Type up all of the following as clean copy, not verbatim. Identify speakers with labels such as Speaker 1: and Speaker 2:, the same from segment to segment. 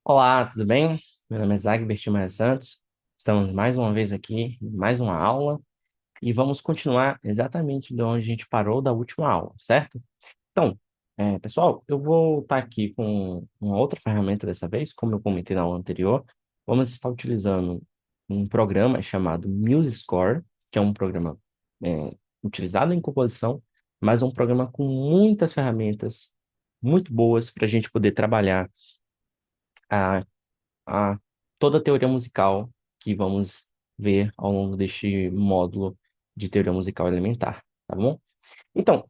Speaker 1: Olá, tudo bem? Meu nome é Zagbert Maia Santos. Estamos mais uma vez aqui, em mais uma aula, e vamos continuar exatamente de onde a gente parou da última aula, certo? Então, pessoal, eu vou estar aqui com uma outra ferramenta dessa vez, como eu comentei na aula anterior. Vamos estar utilizando um programa chamado MuseScore, que é um programa utilizado em composição, mas um programa com muitas ferramentas muito boas para a gente poder trabalhar a a toda a teoria musical que vamos ver ao longo deste módulo de teoria musical elementar, tá bom? Então,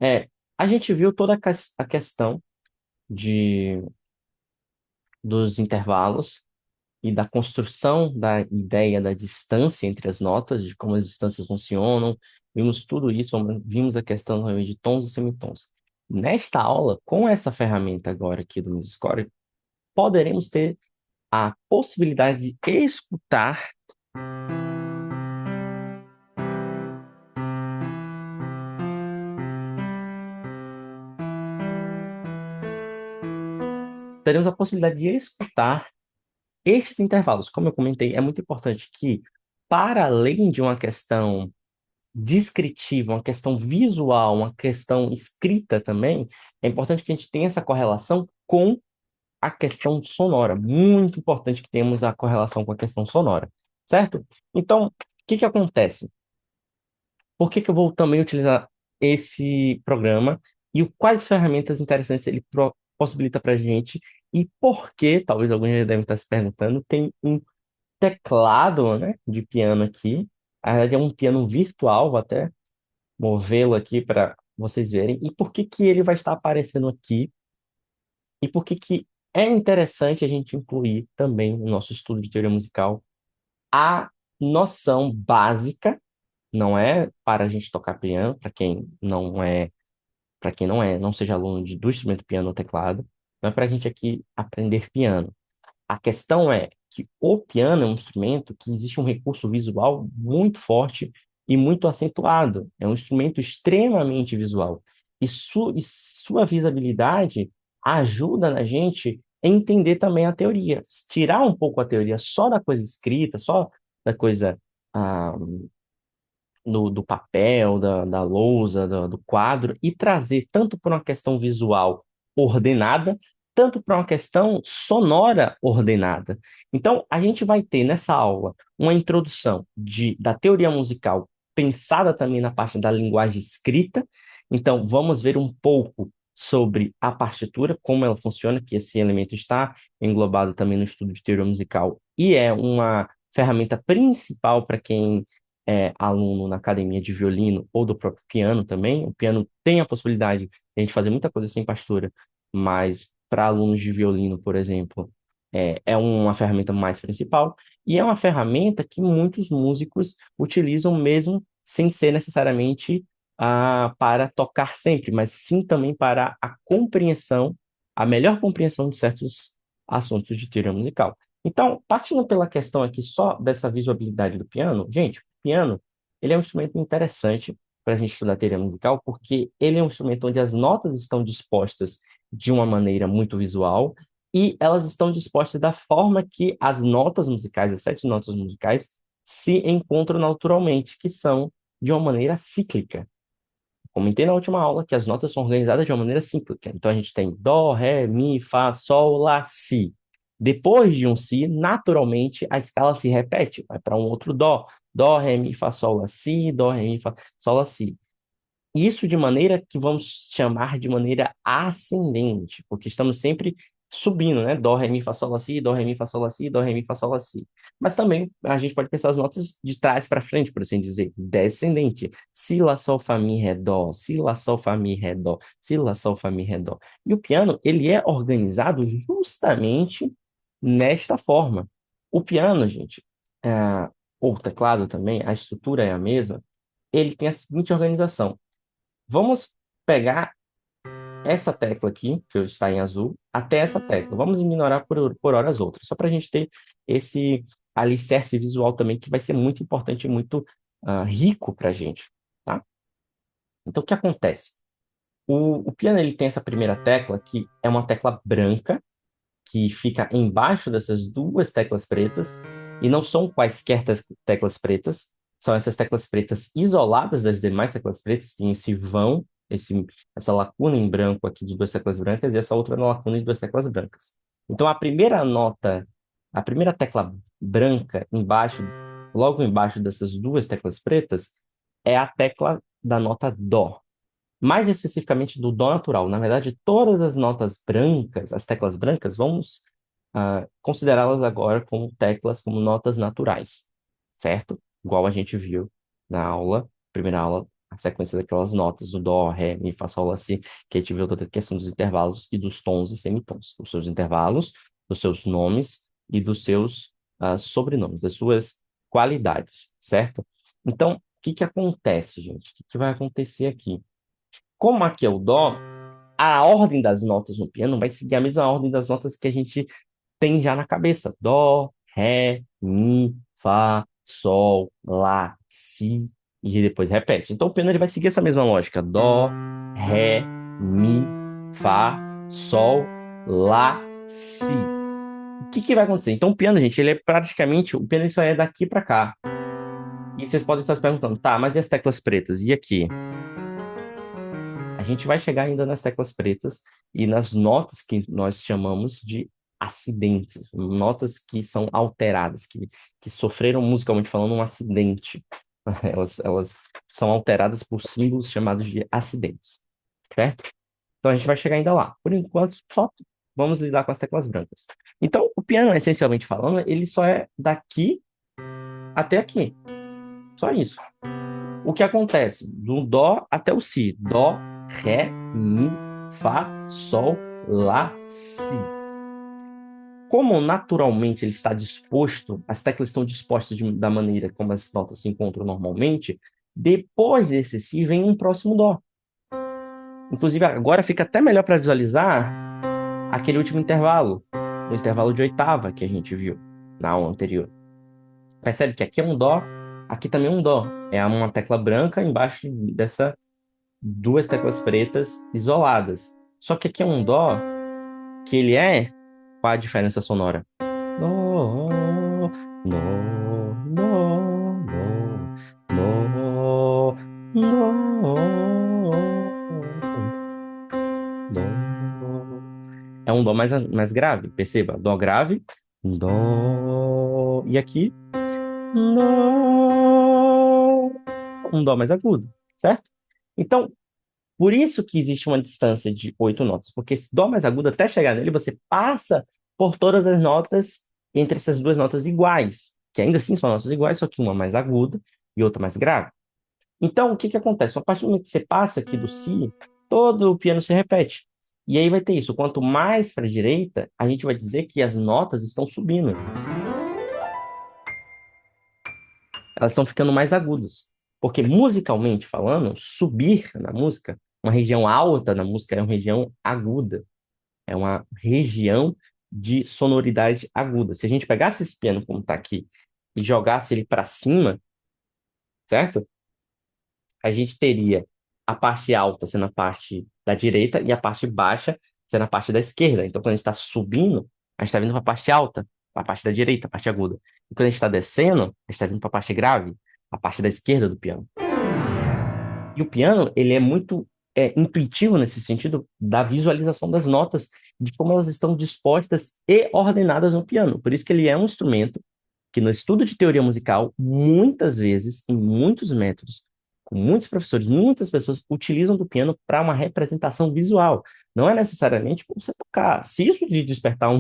Speaker 1: a gente viu toda a questão de, dos intervalos e da construção da ideia da distância entre as notas, de como as distâncias funcionam, vimos tudo isso, vimos a questão também de tons e semitons. Nesta aula, com essa ferramenta agora aqui do MuseScore, poderemos ter a possibilidade de escutar. Teremos a possibilidade de escutar estes intervalos. Como eu comentei, é muito importante que, para além de uma questão descritiva, uma questão visual, uma questão escrita também, é importante que a gente tenha essa correlação com a questão sonora. Muito importante que tenhamos a correlação com a questão sonora, certo? Então, o que que acontece? Por que que eu vou também utilizar esse programa e quais ferramentas interessantes ele possibilita para a gente e por que, talvez alguns já devem estar se perguntando, tem um teclado, né, de piano aqui. Na verdade, é um piano virtual, vou até movê-lo aqui para vocês verem. E por que que ele vai estar aparecendo aqui e por que que é interessante a gente incluir também no nosso estudo de teoria musical a noção básica. Não é para a gente tocar piano, não seja aluno do instrumento piano ou teclado, não é para a gente aqui aprender piano. A questão é que o piano é um instrumento que existe um recurso visual muito forte e muito acentuado. É um instrumento extremamente visual. E sua visibilidade ajuda a gente a entender também a teoria. Tirar um pouco a teoria só da coisa escrita, só da coisa ah, do papel, da lousa, do quadro, e trazer tanto para uma questão visual ordenada, tanto para uma questão sonora ordenada. Então, a gente vai ter nessa aula uma introdução da teoria musical, pensada também na parte da linguagem escrita. Então, vamos ver um pouco sobre a partitura, como ela funciona, que esse elemento está englobado também no estudo de teoria musical e é uma ferramenta principal para quem aluno na academia de violino ou do próprio piano também. O piano tem a possibilidade de a gente fazer muita coisa sem partitura, mas para alunos de violino, por exemplo, é uma ferramenta mais principal e é uma ferramenta que muitos músicos utilizam mesmo sem ser necessariamente para tocar sempre, mas sim também para a compreensão, a melhor compreensão de certos assuntos de teoria musical. Então, partindo pela questão aqui só dessa visualidade do piano, gente, o piano, ele é um instrumento interessante para a gente estudar teoria musical, porque ele é um instrumento onde as notas estão dispostas de uma maneira muito visual e elas estão dispostas da forma que as notas musicais, as sete notas musicais, se encontram naturalmente, que são de uma maneira cíclica. Comentei na última aula que as notas são organizadas de uma maneira cíclica. Então a gente tem dó, ré, mi, fá, sol, lá, si. Depois de um si, naturalmente a escala se repete, vai para um outro dó. Dó, ré, mi, fá, sol, lá, si, dó, ré, mi, fá, sol, lá, si. Isso de maneira que vamos chamar de maneira ascendente, porque estamos sempre subindo, né? Dó, ré, mi, fá, sol, lá, si, dó, ré, mi, fá, sol, lá, si, dó, ré, mi, fá, sol, lá, si. Mas também a gente pode pensar as notas de trás para frente, por assim dizer, descendente. Si, lá, sol, fá, mi, ré, dó, si, lá, sol, fá, mi, ré, dó, si, lá, sol, fá, mi, ré, dó. E o piano, ele é organizado justamente nesta forma. O piano, gente, ou o teclado também, a estrutura é a mesma, ele tem a seguinte organização. Vamos pegar essa tecla aqui, que está em azul, até essa tecla. Vamos ignorar por hora as outras, só para a gente ter esse alicerce visual também, que vai ser muito importante e muito rico para a gente, tá? Então, o que acontece? O piano ele tem essa primeira tecla, que é uma tecla branca, que fica embaixo dessas duas teclas pretas, e não são quaisquer teclas pretas, são essas teclas pretas isoladas das demais teclas pretas, tem esse vão, essa lacuna em branco aqui de duas teclas brancas e essa outra lacuna de duas teclas brancas. Então, a primeira nota, a primeira tecla branca embaixo, logo embaixo dessas duas teclas pretas, é a tecla da nota Dó. Mais especificamente do Dó natural. Na verdade, todas as notas brancas, as teclas brancas, vamos considerá-las agora como teclas, como notas naturais, certo? Igual a gente viu na aula, primeira aula, a sequência daquelas notas, do Dó, Ré, Mi, Fá, Sol, Lá, Si, que a gente viu toda a questão dos intervalos e dos tons e semitons, os seus intervalos, dos seus nomes e dos seus sobrenomes, das suas qualidades, certo? Então, o que que acontece, gente? O que que vai acontecer aqui? Como aqui é o Dó, a ordem das notas no piano vai seguir a mesma ordem das notas que a gente tem já na cabeça. Dó, Ré, Mi, Fá, Sol, Lá, Si, e depois repete. Então o piano ele vai seguir essa mesma lógica. Dó, Ré, Mi, Fá, Sol, Lá, Si. O que que vai acontecer? Então o piano, gente, ele é praticamente, o piano ele só é daqui para cá. E vocês podem estar se perguntando, tá, mas e as teclas pretas? E aqui? A gente vai chegar ainda nas teclas pretas e nas notas que nós chamamos de acidentes, notas que são alteradas, que sofreram musicalmente falando um acidente. Elas são alteradas por símbolos chamados de acidentes, certo? Então a gente vai chegar ainda lá. Por enquanto, só vamos lidar com as teclas brancas. Então, o piano, essencialmente falando, ele só é daqui até aqui. Só isso. O que acontece? Do Dó até o Si. Dó, Ré, Mi, Fá, Sol, Lá, Si. Como naturalmente ele está disposto, as teclas estão dispostas da maneira como as notas se encontram normalmente, depois desse Si vem um próximo Dó. Inclusive, agora fica até melhor para visualizar aquele último intervalo, o intervalo de oitava que a gente viu na aula anterior. Percebe que aqui é um Dó, aqui também é um Dó. É uma tecla branca embaixo dessa duas teclas pretas isoladas. Só que aqui é um dó que ele é qual a diferença sonora? Dó, dó, dó, dó, dó, dó, dó. É um dó mais grave, perceba. Dó grave, dó. E aqui, dó. Um dó mais agudo, certo? Então, por isso que existe uma distância de oito notas, porque esse dó mais agudo, até chegar nele, você passa por todas as notas entre essas duas notas iguais, que ainda assim são notas iguais, só que uma mais aguda e outra mais grave. Então, o que que acontece? A partir do momento que você passa aqui do Si, todo o piano se repete. E aí vai ter isso. Quanto mais para a direita, a gente vai dizer que as notas estão subindo. Elas estão ficando mais agudas. Porque musicalmente falando, subir na música, uma região alta na música é uma região aguda. É uma região de sonoridade aguda. Se a gente pegasse esse piano como está aqui e jogasse ele para cima, certo? A gente teria a parte alta sendo a parte da direita e a parte baixa sendo a parte da esquerda. Então, quando a gente está subindo, a gente está vindo para a parte alta, para a parte da direita, a parte aguda. E quando a gente está descendo, a gente está vindo para a parte grave, a parte da esquerda do piano. E o piano, ele é muito intuitivo nesse sentido da visualização das notas, de como elas estão dispostas e ordenadas no piano. Por isso que ele é um instrumento que no estudo de teoria musical, muitas vezes, em muitos métodos, com muitos professores, muitas pessoas utilizam do piano para uma representação visual. Não é necessariamente para você tocar. Se isso lhe despertar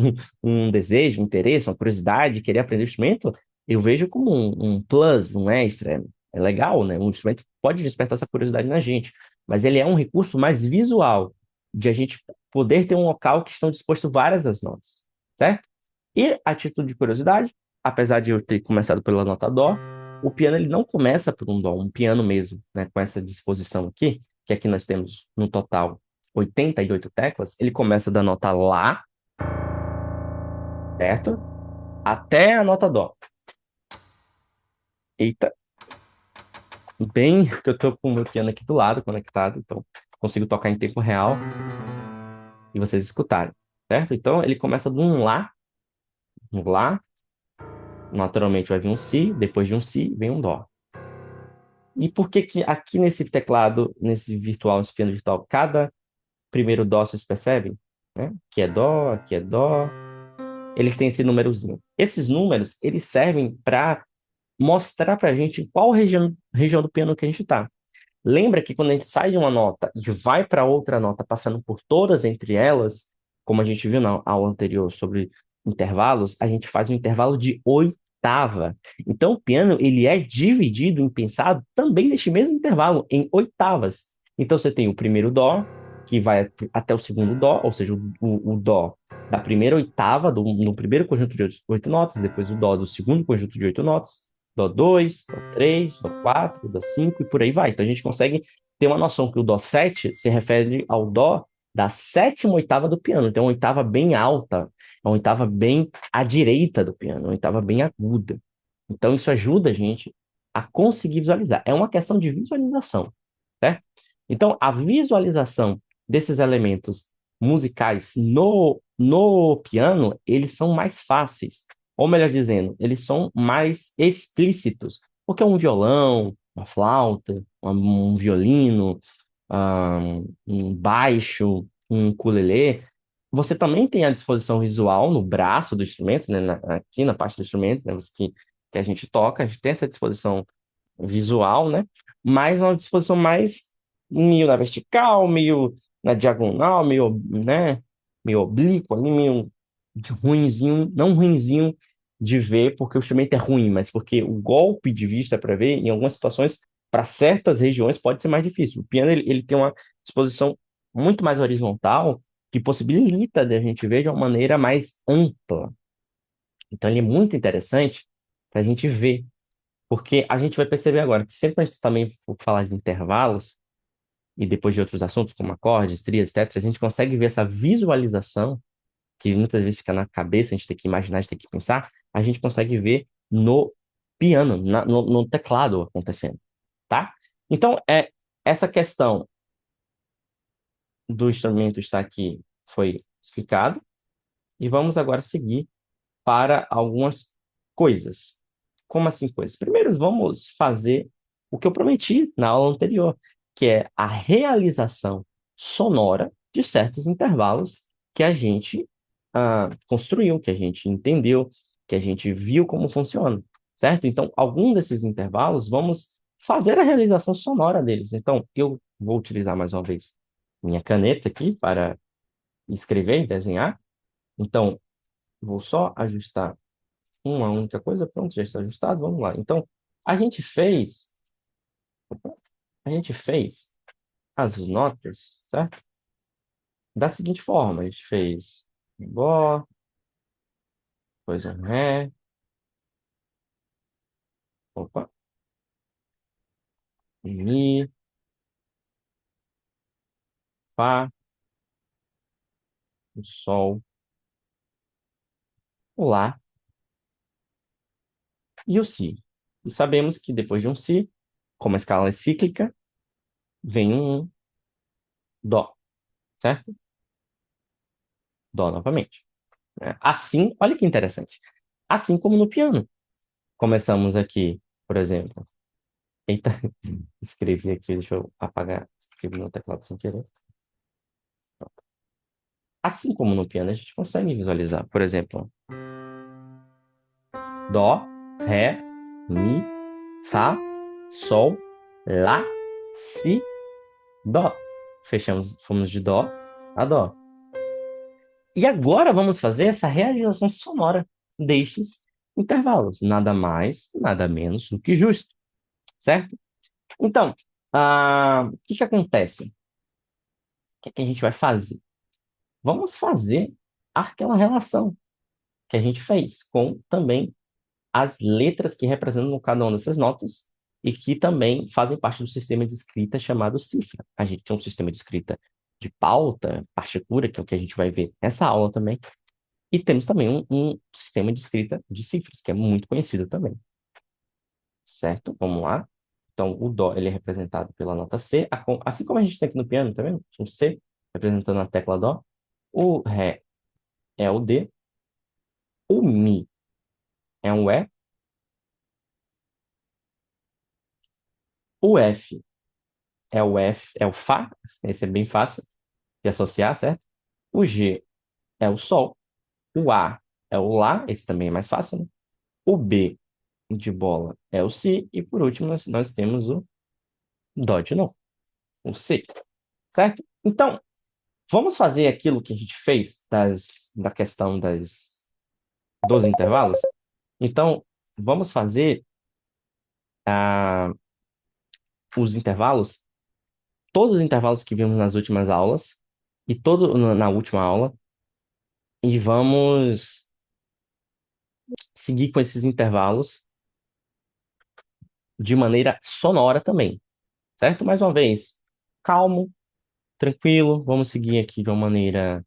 Speaker 1: um desejo, um interesse, uma curiosidade, querer aprender o instrumento, eu vejo como um plus, um extra. É legal, né? Um instrumento pode despertar essa curiosidade na gente, mas ele é um recurso mais visual, de a gente poder ter um local que estão dispostas várias das notas, certo? E a título de curiosidade, apesar de eu ter começado pela nota Dó, o piano ele não começa por um Dó, um piano mesmo, né? Com essa disposição aqui, que aqui nós temos no total 88 teclas, ele começa da nota Lá, certo? Até a nota Dó. Eita, bem que eu tô com o meu piano aqui do lado conectado, então consigo tocar em tempo real e vocês escutarem. certo? Então, ele começa de um lá, naturalmente vai vir um si, depois de um si, vem um dó. E por que que aqui nesse teclado, nesse piano virtual, cada primeiro dó, vocês percebem? Né? Aqui é dó, eles têm esse númerozinho. Esses números, eles servem para mostrar para a gente qual região do piano que a gente está. Lembra que quando a gente sai de uma nota e vai para outra nota, passando por todas entre elas, como a gente viu na aula anterior sobre intervalos, a gente faz um intervalo de oitava. Então, o piano ele é dividido em pensado também neste mesmo intervalo, em oitavas. Então, você tem o primeiro dó, que vai até o segundo dó, ou seja, o dó da primeira oitava, no primeiro conjunto de oito notas, depois o dó do segundo conjunto de oito notas, Dó 2, Dó 3, Dó 4, Dó 5 e por aí vai. Então a gente consegue ter uma noção que o Dó 7 se refere ao Dó da sétima oitava do piano. Então é uma oitava bem alta, é uma oitava bem à direita do piano, uma oitava bem aguda. Então isso ajuda a gente a conseguir visualizar. É uma questão de visualização, certo? Então a visualização desses elementos musicais no piano, eles são mais fáceis. Ou melhor dizendo, eles são mais explícitos, porque um violão, uma flauta, um violino, um baixo, um ukulele, você também tem a disposição visual no braço do instrumento, né, aqui na parte do instrumento, né, que a gente toca, a gente tem essa disposição visual, né, mas uma disposição mais meio na vertical, meio na diagonal, meio, né, meio oblíqua, ali, meio ruinzinho, não ruinzinho de ver porque o instrumento é ruim, mas porque o golpe de vista para ver, em algumas situações, para certas regiões, pode ser mais difícil. O piano ele tem uma disposição muito mais horizontal, que possibilita de a gente ver de uma maneira mais ampla. Então, ele é muito interessante para a gente ver, porque a gente vai perceber agora que sempre que a gente também for falar de intervalos, e depois de outros assuntos, como acordes, trias, tetras, a gente consegue ver essa visualização que muitas vezes fica na cabeça, a gente tem que imaginar, a gente tem que pensar, a gente consegue ver no piano, no teclado acontecendo, tá? Então, essa questão do instrumento está aqui, foi explicado, e vamos agora seguir para algumas coisas. Como assim coisas? Primeiro, vamos fazer o que eu prometi na aula anterior, que é a realização sonora de certos intervalos que a gente construiu, que a gente entendeu, que a gente viu como funciona, certo? Então, algum desses intervalos, vamos fazer a realização sonora deles. Então, eu vou utilizar mais uma vez minha caneta aqui para escrever e desenhar. Então, vou só ajustar uma única coisa, pronto, já está ajustado, vamos lá. Então, a gente fez, a gente fez as notas, certo? Da seguinte forma, a gente fez um dó, depois um ré, opa, um mi, fá, um sol, o lá e o si. E sabemos que depois de um si, como a escala é cíclica, vem um dó, certo? Dó novamente. Assim, olha que interessante. Assim como no piano. Começamos aqui, por exemplo. Eita, escrevi aqui, deixa eu apagar. Escrevi no teclado sem querer. Assim como no piano, a gente consegue visualizar. Por exemplo, dó, ré, mi, fá, sol, lá, si, dó. Fechamos, fomos de dó a dó. E agora vamos fazer essa realização sonora destes intervalos. Nada mais, nada menos do que justo, certo? Então, o que que acontece? O que que a gente vai fazer? Vamos fazer aquela relação que a gente fez com também as letras que representam cada uma dessas notas e que também fazem parte do sistema de escrita chamado cifra. A gente tem um sistema de escrita de pauta, partitura, que é o que a gente vai ver nessa aula também, e temos também um sistema de escrita de cifras, que é muito conhecido também, certo? Vamos lá. Então, o dó ele é representado pela nota C, assim como a gente tem aqui no piano, tá vendo? Um C representando a tecla dó. O ré é o D. O Mi é um E. O F é o F, é o Fá. Esse é bem fácil de associar, certo? O G é o Sol. O A é o Lá. Esse também é mais fácil, né? O B de bola é o Si. E por último, nós temos o Dó de novo, o C. Certo? Então, vamos fazer aquilo que a gente fez da questão dos intervalos? Então, vamos fazer os intervalos, todos os intervalos que vimos nas últimas aulas, e na última aula, e vamos seguir com esses intervalos de maneira sonora também, certo? Mais uma vez, calmo, tranquilo, vamos seguir aqui de uma maneira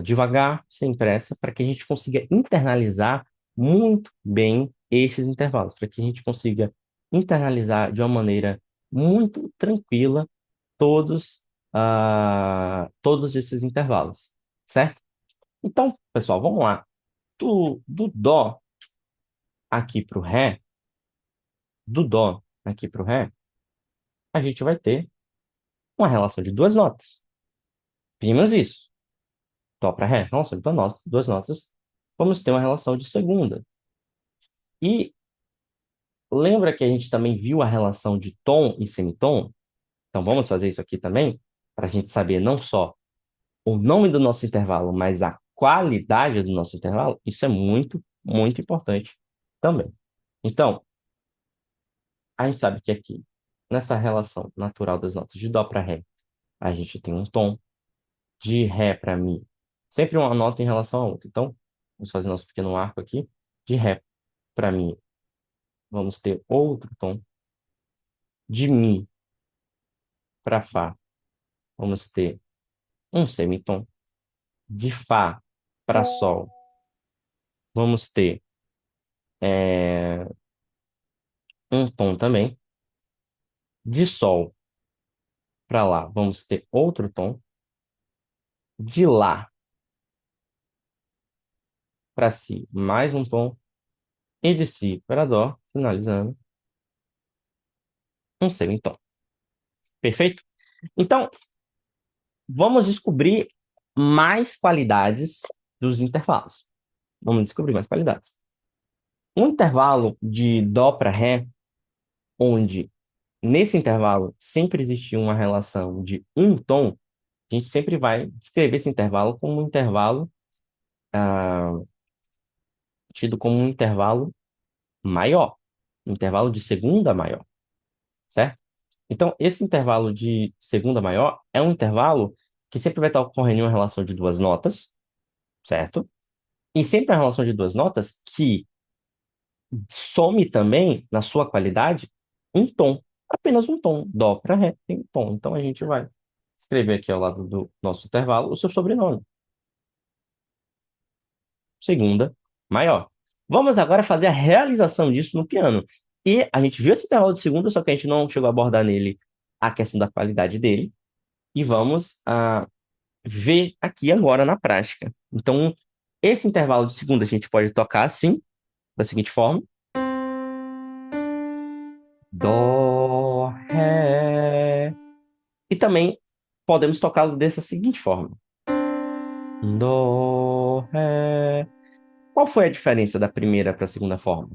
Speaker 1: devagar, sem pressa, para que a gente consiga internalizar muito bem esses intervalos, para que a gente consiga internalizar de uma maneira muito tranquila todos esses intervalos, certo? Então, pessoal, vamos lá. Do Dó aqui para o Ré, do Dó aqui para o Ré, a gente vai ter uma relação de duas notas. Vimos isso. Dó para Ré, relação de duas notas. Vamos ter uma relação de segunda. E lembra que a gente também viu a relação de tom e semitom? Então vamos fazer isso aqui também, para a gente saber não só o nome do nosso intervalo, mas a qualidade do nosso intervalo. Isso é muito, muito importante também. Então, a gente sabe que aqui, nessa relação natural das notas de Dó para Ré, a gente tem um tom, de Ré para Mi, sempre uma nota em relação à outra. Então, vamos fazer nosso pequeno arco aqui. De Ré para Mi, vamos ter outro tom. De Mi para Fá, vamos ter um semitom. De Fá para Sol, vamos ter um tom também. De Sol para Lá, vamos ter outro tom. De Lá para Si, mais um tom. E de Si para Dó, finalizando, um semitom. Perfeito? Então, vamos descobrir mais qualidades dos intervalos. Vamos descobrir mais qualidades. Um intervalo de Dó para Ré, onde nesse intervalo sempre existiu uma relação de um tom, a gente sempre vai descrever esse intervalo como um intervalo tido como um intervalo maior, um intervalo de segunda maior, certo? Então, esse intervalo de segunda maior é um intervalo que sempre vai estar ocorrendo em uma relação de duas notas, certo? E sempre uma relação de duas notas que some também, na sua qualidade, um tom. Apenas um tom. Dó para Ré tem um tom. Então a gente vai escrever aqui ao lado do nosso intervalo o seu sobrenome. Segunda maior. Vamos agora fazer a realização disso no piano. E a gente viu esse intervalo de segunda, só que a gente não chegou a abordar nele a questão da qualidade dele. E vamos ver aqui agora na prática. Então, esse intervalo de segunda a gente pode tocar assim, da seguinte forma. Dó, Ré. E também podemos tocá-lo dessa seguinte forma. Dó, Ré. Qual foi a diferença da primeira para a segunda forma?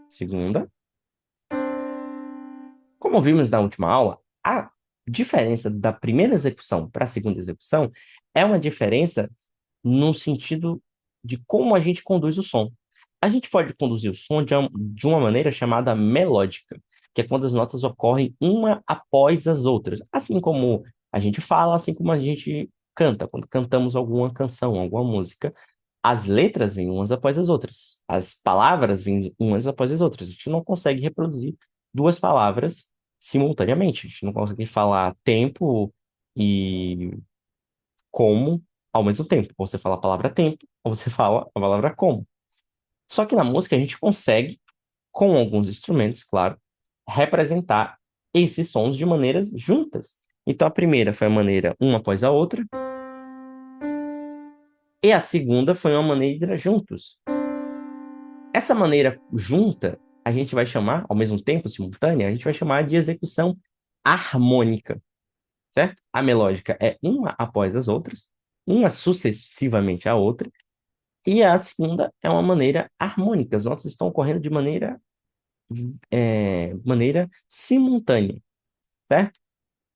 Speaker 1: Segunda. Como vimos na última aula, a diferença da primeira execução para a segunda execução é uma diferença no sentido de como a gente conduz o som. A gente pode conduzir o som de uma maneira chamada melódica, que é quando as notas ocorrem uma após as outras. Assim como a gente fala, assim como a gente canta. Quando cantamos alguma canção, alguma música, as letras vêm umas após as outras. As palavras vêm umas após as outras. A gente não consegue reproduzir duas palavras simultaneamente. A gente não consegue falar tempo e como ao mesmo tempo. Ou você fala a palavra tempo, ou você fala a palavra como. Só que na música a gente consegue, com alguns instrumentos, claro, representar esses sons de maneiras juntas. Então a primeira foi a maneira uma após a outra, E a segunda foi uma maneira juntos. Essa maneira junta, a gente vai chamar, ao mesmo tempo, simultânea, a gente vai chamar de execução harmônica, certo? A melódica é uma após as outras, uma sucessivamente à outra, e a segunda é uma maneira harmônica. As notas estão ocorrendo de maneira simultânea, certo?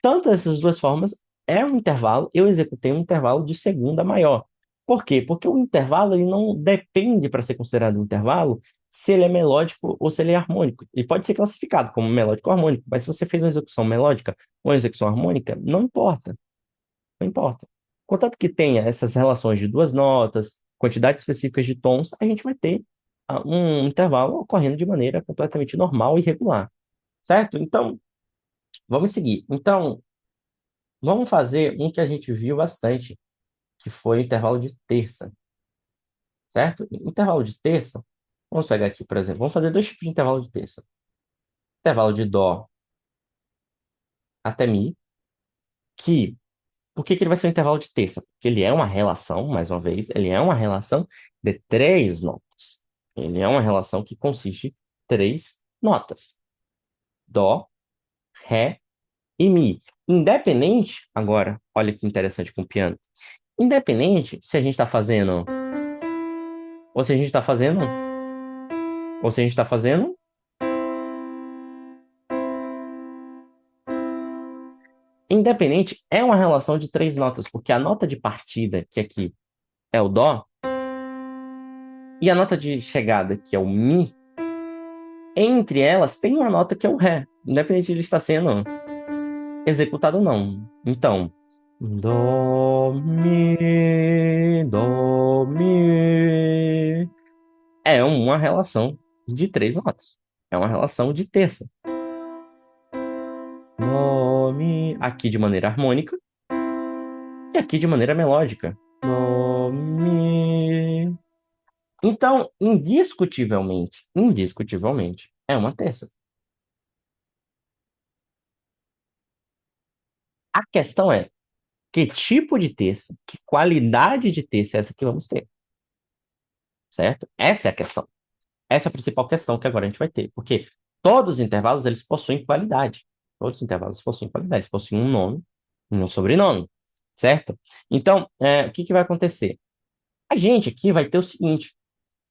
Speaker 1: Tanto essas duas formas é um intervalo, eu executei um intervalo de segunda maior. Por quê? Porque o intervalo ele não depende para ser considerado um intervalo se ele é melódico ou se ele é harmônico. Ele pode ser classificado como melódico ou harmônico, mas se você fez uma execução melódica ou uma execução harmônica, não importa, não importa. Contanto que tenha essas relações de duas notas, quantidades específicas de tons, a gente vai ter um intervalo ocorrendo de maneira completamente normal e regular, certo? Então, vamos seguir. Então, vamos fazer um que a gente viu bastante, que foi o intervalo de terça, certo? Intervalo de terça, vamos pegar aqui, por exemplo, vamos fazer dois tipos de intervalo de terça. Intervalo de dó até mi, que, por que que ele vai ser um intervalo de terça? Porque ele é uma relação, mais uma vez, ele é uma relação de três notas. Ele é uma relação que consiste em três notas. Dó, ré e mi. Independente, agora, olha que interessante com o piano. Independente se a gente está fazendo, ou se a gente está fazendo, ou se a gente está fazendo, independente é uma relação de três notas, porque a nota de partida, que aqui é o dó, e a nota de chegada, que é o mi, entre elas tem uma nota que é o ré, independente de ele estar sendo executado ou não. Então, dó, mi, é uma relação de três notas. É uma relação de terça. Dó, mi, aqui de maneira harmônica e aqui de maneira melódica. Dó, mi. Então, indiscutivelmente, é uma terça. A questão é, que tipo de terça, que qualidade de terça é essa que vamos ter, certo? Essa é a questão. Essa é a principal questão que agora a gente vai ter, porque todos os intervalos, eles possuem qualidade. Todos os intervalos possuem qualidade, eles possuem um nome e um sobrenome, certo? Então, o que que vai acontecer? A gente aqui vai ter o seguinte,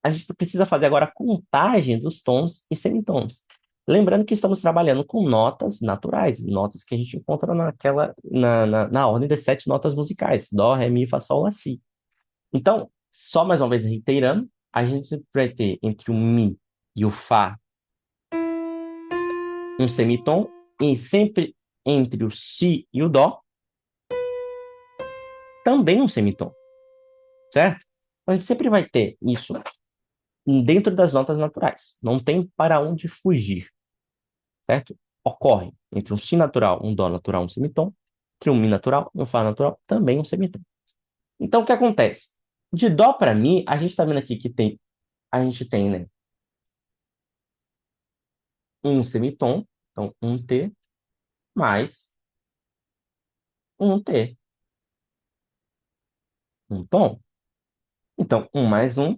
Speaker 1: a gente precisa fazer agora a contagem dos tons e semitons. Lembrando que estamos trabalhando com notas naturais, notas que a gente encontra na ordem das sete notas musicais: dó, ré, mi, fá, sol, lá, si. Então, só mais uma vez reiterando, a gente vai ter entre o mi e o fá um semitom, e sempre entre o si e o dó também um semitom, certo? Então, a gente sempre vai ter isso dentro das notas naturais. Não tem para onde fugir. Certo? Ocorre entre um si natural, um dó natural, um semitom, entre um mi natural e um fá natural, também um semitom. Então, o que acontece? De dó para mi, a gente está vendo aqui que a gente tem, né, um semitom, então um T, mais um T, um tom. Então, um mais um,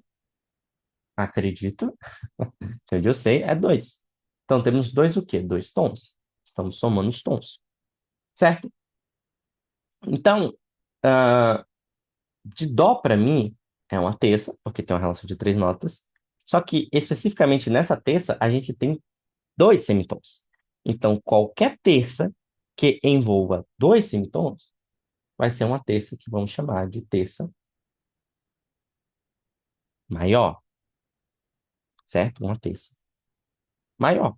Speaker 1: acredito, que onde eu sei, é dois. Então, temos dois o quê? Dois tons. Estamos somando os tons, certo? Então, ah, de dó para mi é uma terça, porque tem uma relação de três notas. Só que especificamente nessa terça a gente tem dois semitons. Então qualquer terça que envolva dois semitons vai ser uma terça que vamos chamar de terça maior, certo? Uma terça maior.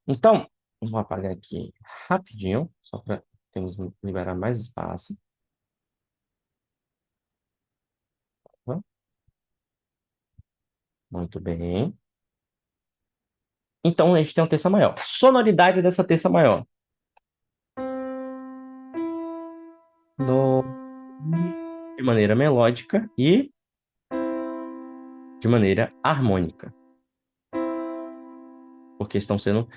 Speaker 1: Então, vou apagar aqui rapidinho, só para temos liberar mais espaço. Tá? Muito bem. Então a gente tem uma terça maior. Sonoridade dessa terça maior. Do, mi, de maneira melódica e de maneira harmônica, porque estão sendo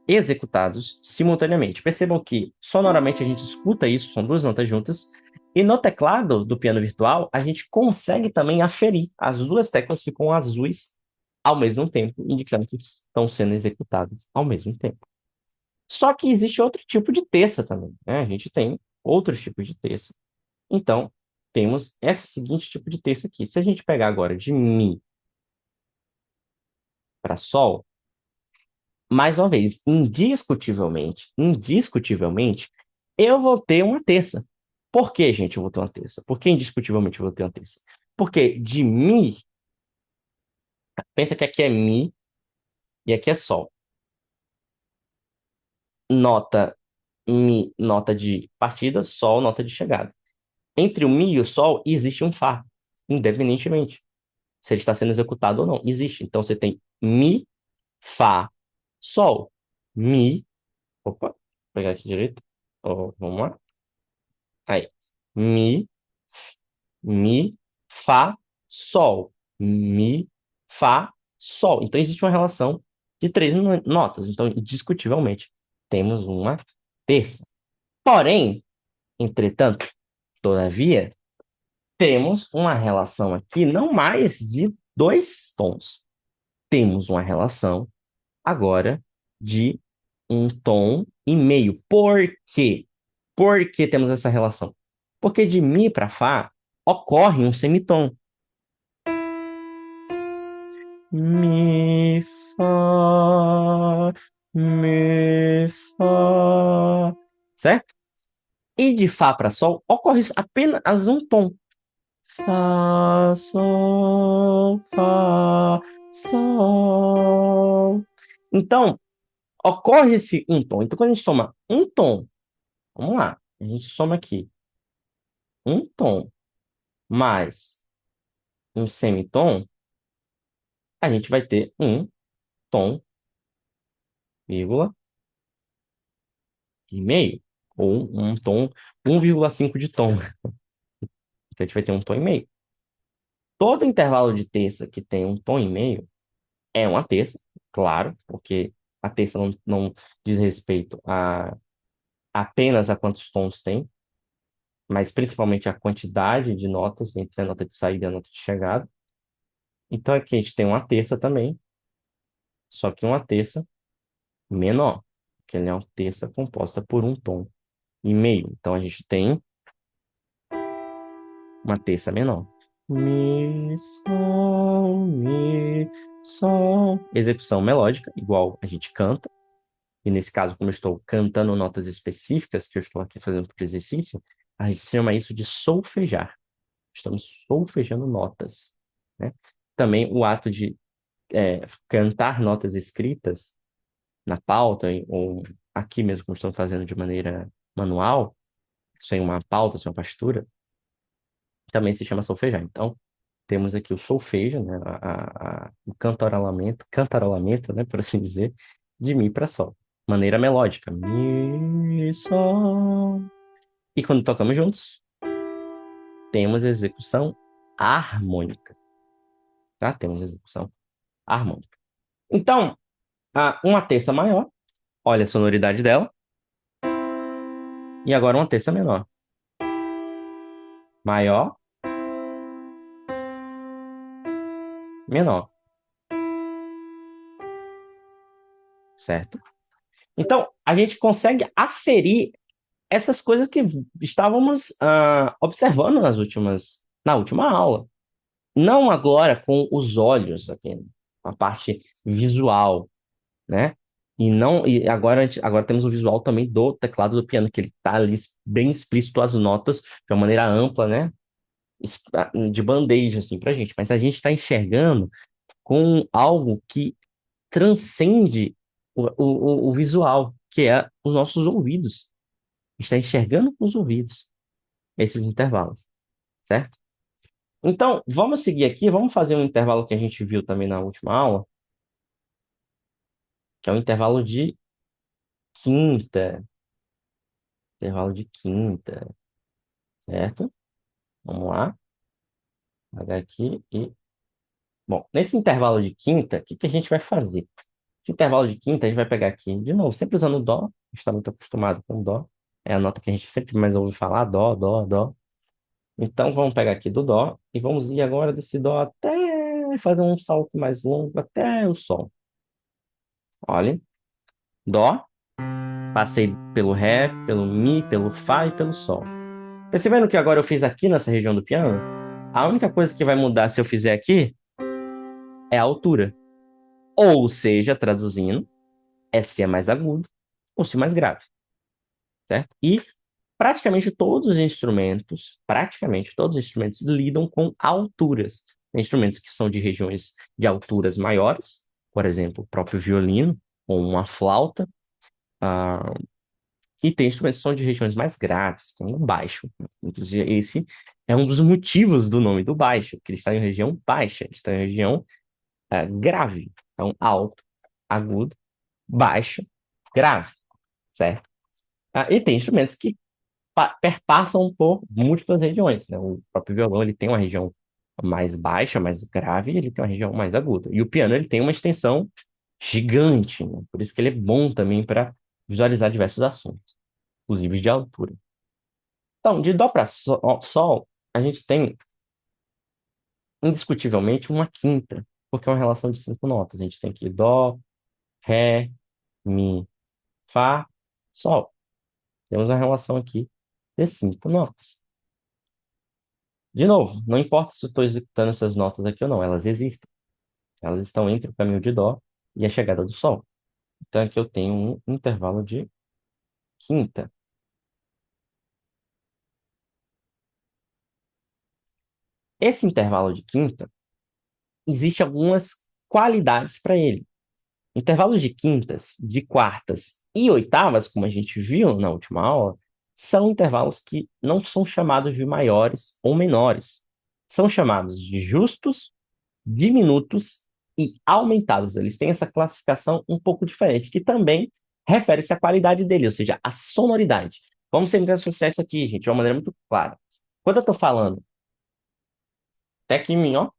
Speaker 1: executados simultaneamente. Percebam que sonoramente a gente escuta isso, são duas notas juntas, E no teclado do piano virtual, a gente consegue também aferir. As duas teclas ficam azuis ao mesmo tempo, indicando que estão sendo executadas ao mesmo tempo. Só que existe outro tipo de terça também, né? A gente tem outros tipos de terça. Então, temos esse seguinte tipo de terça aqui. Se a gente pegar agora de Mi para Sol, mais uma vez, indiscutivelmente, eu vou ter uma terça. Por que, gente, eu vou ter uma terça? Por que indiscutivelmente eu vou ter uma terça? Porque de Mi, pensa que aqui é Mi e aqui é Sol. Nota Mi, nota de partida, Sol, nota de chegada. Entre o Mi e o Sol existe um Fá, independentemente se ele está sendo executado ou não. Existe. Então você tem Mi, Fá, Sol. Mi. Opa, vou pegar aqui direito. Ó, vamos lá. Aí. Mi, Mi, Fá, Sol. Mi, Fá, Sol. Então existe uma relação de três notas. Então, indiscutivelmente, temos uma terça. Porém, entretanto, todavia, temos uma relação aqui não mais de dois tons. Temos uma relação agora de um tom e meio. Por quê? Por que temos essa relação? Porque de Mi para Fá ocorre um semitom. Mi, Fá, Mi, Fá. Certo? E de Fá para Sol ocorre apenas um tom. Fá, Sol, Fá, Sol. Então, ocorre-se um tom. Então, quando a gente soma um tom, vamos lá, a gente soma aqui um tom mais um semitom, a gente vai ter um tom, vírgula, e meio, ou um tom, 1,5 de tom. Então, a gente vai ter um tom e meio. Todo intervalo de terça que tem um tom e meio é uma terça, claro, porque a terça não diz respeito apenas a quantos tons tem, mas principalmente a quantidade de notas entre a nota de saída e a nota de chegada. Então aqui a gente tem uma terça também, só que uma terça menor, que ela é uma terça composta por um tom e meio. Então a gente tem uma terça menor. Mi, sol, mi, sol. Execução melódica, igual a gente canta. E nesse caso, como eu estou cantando notas específicas, que eu estou aqui fazendo por exercício, a gente chama isso de solfejar. Estamos solfejando notas, né? Também o ato de cantar notas escritas na pauta, ou aqui mesmo, como estamos fazendo de maneira manual, sem uma pauta, sem uma partitura, também se chama solfejar. Então, temos aqui o solfejo, né? O cantarolamento, né? Por assim dizer, de Mi para Sol. Maneira melódica. Mi, Sol. E quando tocamos juntos, temos a execução harmônica, tá? Temos a execução harmônica. Então, uma terça maior, olha a sonoridade dela, e agora uma terça menor. Maior, menor, certo? Então, a gente consegue aferir essas coisas que estávamos observando na última aula. Não agora com os olhos, aqui, a parte visual, né? E agora, agora temos o visual também do teclado do piano, que ele está ali bem explícito as notas de uma maneira ampla, né? De bandeja, assim, pra gente. Mas a gente está enxergando com algo que transcende o visual, que é os nossos ouvidos. A gente está enxergando com os ouvidos esses intervalos, certo? Então, vamos seguir aqui, vamos fazer um intervalo que a gente viu também na última aula, que é o intervalo de quinta. Intervalo de quinta, certo? Vamos lá, pagar aqui e... Bom, nesse intervalo de quinta, o que que a gente vai fazer? Esse intervalo de quinta, a gente vai pegar aqui, de novo, sempre usando o Dó, a gente está muito acostumado com o Dó, é a nota que a gente sempre mais ouve falar, Dó, Dó, Dó. Então, vamos pegar aqui do Dó e vamos ir agora desse Dó até fazer um salto mais longo até o Sol. Olhem, Dó, passei pelo Ré, pelo Mi, pelo Fá e pelo Sol. Percebendo que agora eu fiz aqui nessa região do piano? A única coisa que vai mudar se eu fizer aqui é a altura. Ou seja, traduzindo, é se é mais agudo ou se mais grave, certo? E praticamente todos os instrumentos lidam com alturas. Tem instrumentos que são de regiões de alturas maiores, por exemplo, o próprio violino ou uma flauta, ah, e tem instrumentos que são de regiões mais graves, como o baixo. Inclusive, esse é um dos motivos do nome do baixo, que ele está em região baixa, ele está em região grave. Então, alto, agudo, baixo, grave, certo? E tem instrumentos que perpassam por múltiplas regiões, né? O próprio violão, ele tem uma região mais baixa, mais grave, e ele tem uma região mais aguda. E o piano, ele tem uma extensão gigante, né? Por isso que ele é bom também para visualizar diversos assuntos, inclusive de altura. Então, de dó para sol, a gente tem indiscutivelmente uma quinta, porque é uma relação de cinco notas. A gente tem aqui dó, ré, mi, fá, sol. Temos uma relação aqui de cinco notas. De novo, não importa se eu estou executando essas notas aqui ou não, elas existem. Elas estão entre o caminho de dó e a chegada do sol. Então aqui eu tenho um intervalo de quinta. Esse intervalo de quinta, existe algumas qualidades para ele. Intervalos de quintas, de quartas e oitavas, como a gente viu na última aula, são intervalos que não são chamados de maiores ou menores. São chamados de justos, diminutos e aumentados. Eles têm essa classificação um pouco diferente, que também refere-se à qualidade dele, ou seja, à sonoridade. Vamos sempre associar isso aqui, gente, de uma maneira muito clara. Quando eu estou falando, até que mim, ó,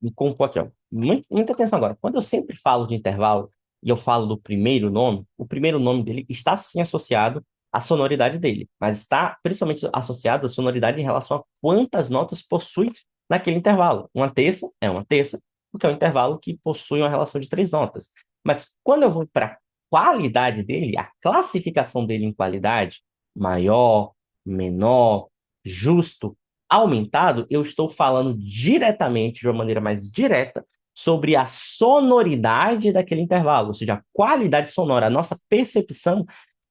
Speaker 1: me compor aqui, ó. Muita atenção agora. Quando eu sempre falo de intervalo e eu falo do primeiro nome, o primeiro nome dele está sim associado à sonoridade dele, mas está principalmente associado à sonoridade em relação a quantas notas possui naquele intervalo. Uma terça é uma terça, porque é um intervalo que possui uma relação de três notas. Mas quando eu vou para a qualidade dele, a classificação dele em qualidade, maior, menor, justo, aumentado, eu estou falando diretamente, de uma maneira mais direta, sobre a sonoridade daquele intervalo, ou seja, a qualidade sonora, a nossa percepção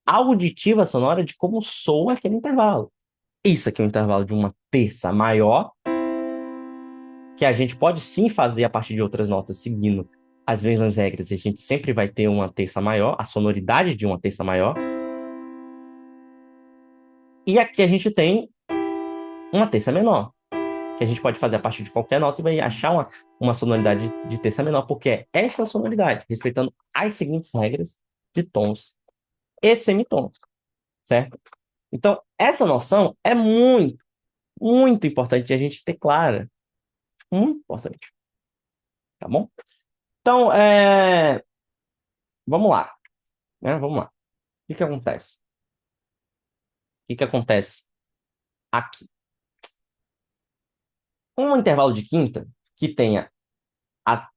Speaker 1: auditiva sonora de como soa aquele intervalo. Isso aqui é um intervalo de uma terça maior, que a gente pode sim fazer a partir de outras notas seguindo as mesmas regras, e a gente sempre vai ter uma terça maior, a sonoridade de uma terça maior. E aqui a gente tem uma terça menor, que a gente pode fazer a partir de qualquer nota e vai achar uma sonoridade de terça menor, porque é essa sonoridade, respeitando as seguintes regras de tons e semitons, certo? Então, essa noção é muito, muito importante a gente ter clara. Muito importante, tá bom? Então, vamos lá, né? Vamos lá. O que que acontece? O que que acontece aqui? Um intervalo de quinta que tenha a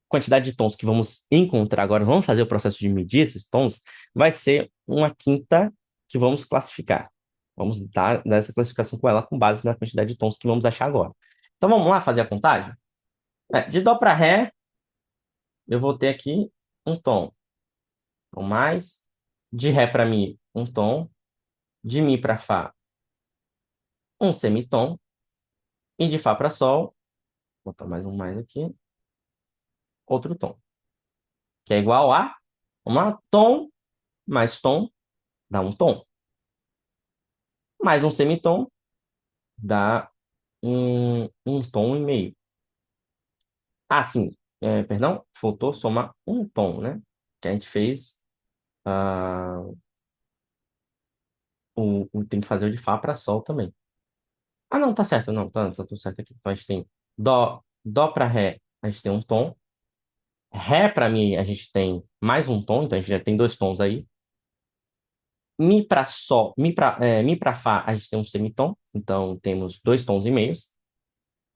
Speaker 1: quantidade de tons que vamos encontrar agora, vamos fazer o processo de medir esses tons, vai ser uma quinta que vamos classificar. Vamos dar essa classificação com ela com base na quantidade de tons que vamos achar agora. Então vamos lá fazer a contagem? De Dó para Ré, eu vou ter aqui um tom. Então, mais. De Ré para Mi, um tom. De Mi para Fá, um semitom. E de Fá para Sol, vou botar mais um mais aqui, outro tom. Que é igual a, vamos lá, tom mais tom dá um tom. Mais um semitom dá um tom e meio. Ah, sim. Perdão, faltou somar um tom, né? Que a gente fez. ah, tem que fazer o de Fá para Sol também. Ah, não, tá certo. Não, tá tudo certo aqui. Então a gente tem Dó para Ré, a gente tem um tom. Ré para Mi, a gente tem mais um tom. Então a gente já tem dois tons aí. Mi para Fá, a gente tem um semitom, então temos dois tons e meios.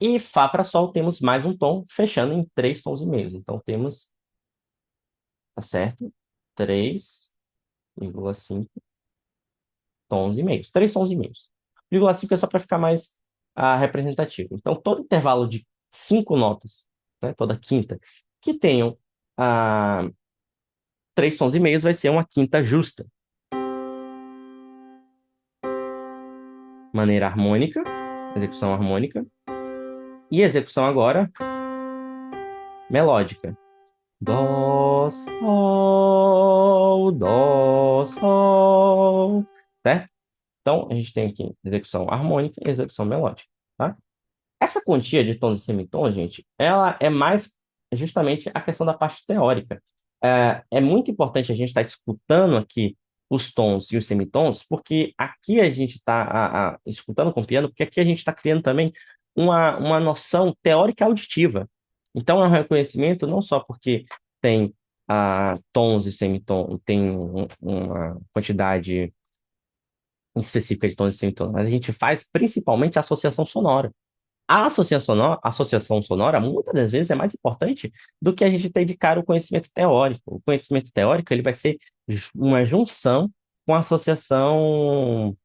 Speaker 1: E Fá para Sol temos mais um tom, fechando em três tons e meios. Então temos, tá certo? 3,5 tons e meios. Três tons e meios. 0,5 é só para ficar mais representativo. Então todo intervalo de cinco notas, né, toda quinta, que tenham ah, três tons e meios vai ser uma quinta justa. Maneira harmônica, execução harmônica. E execução agora melódica. Dó, sol, certo? Então, a gente tem aqui execução harmônica e execução melódica, tá? Essa quantia de tons e semitons, gente, ela é mais justamente a questão da parte teórica. É muito importante a gente estar escutando aqui os tons e os semitons, porque aqui a gente está escutando com o piano, porque aqui a gente está criando também uma noção teórica auditiva. Então, é um reconhecimento não só porque tem tons e semitons, tem uma quantidade específica de tons e semitons, mas a gente faz principalmente a associação sonora. A associação sonora, muitas das vezes, é mais importante do que a gente dedicar o conhecimento teórico. O conhecimento teórico ele vai ser uma junção com a associação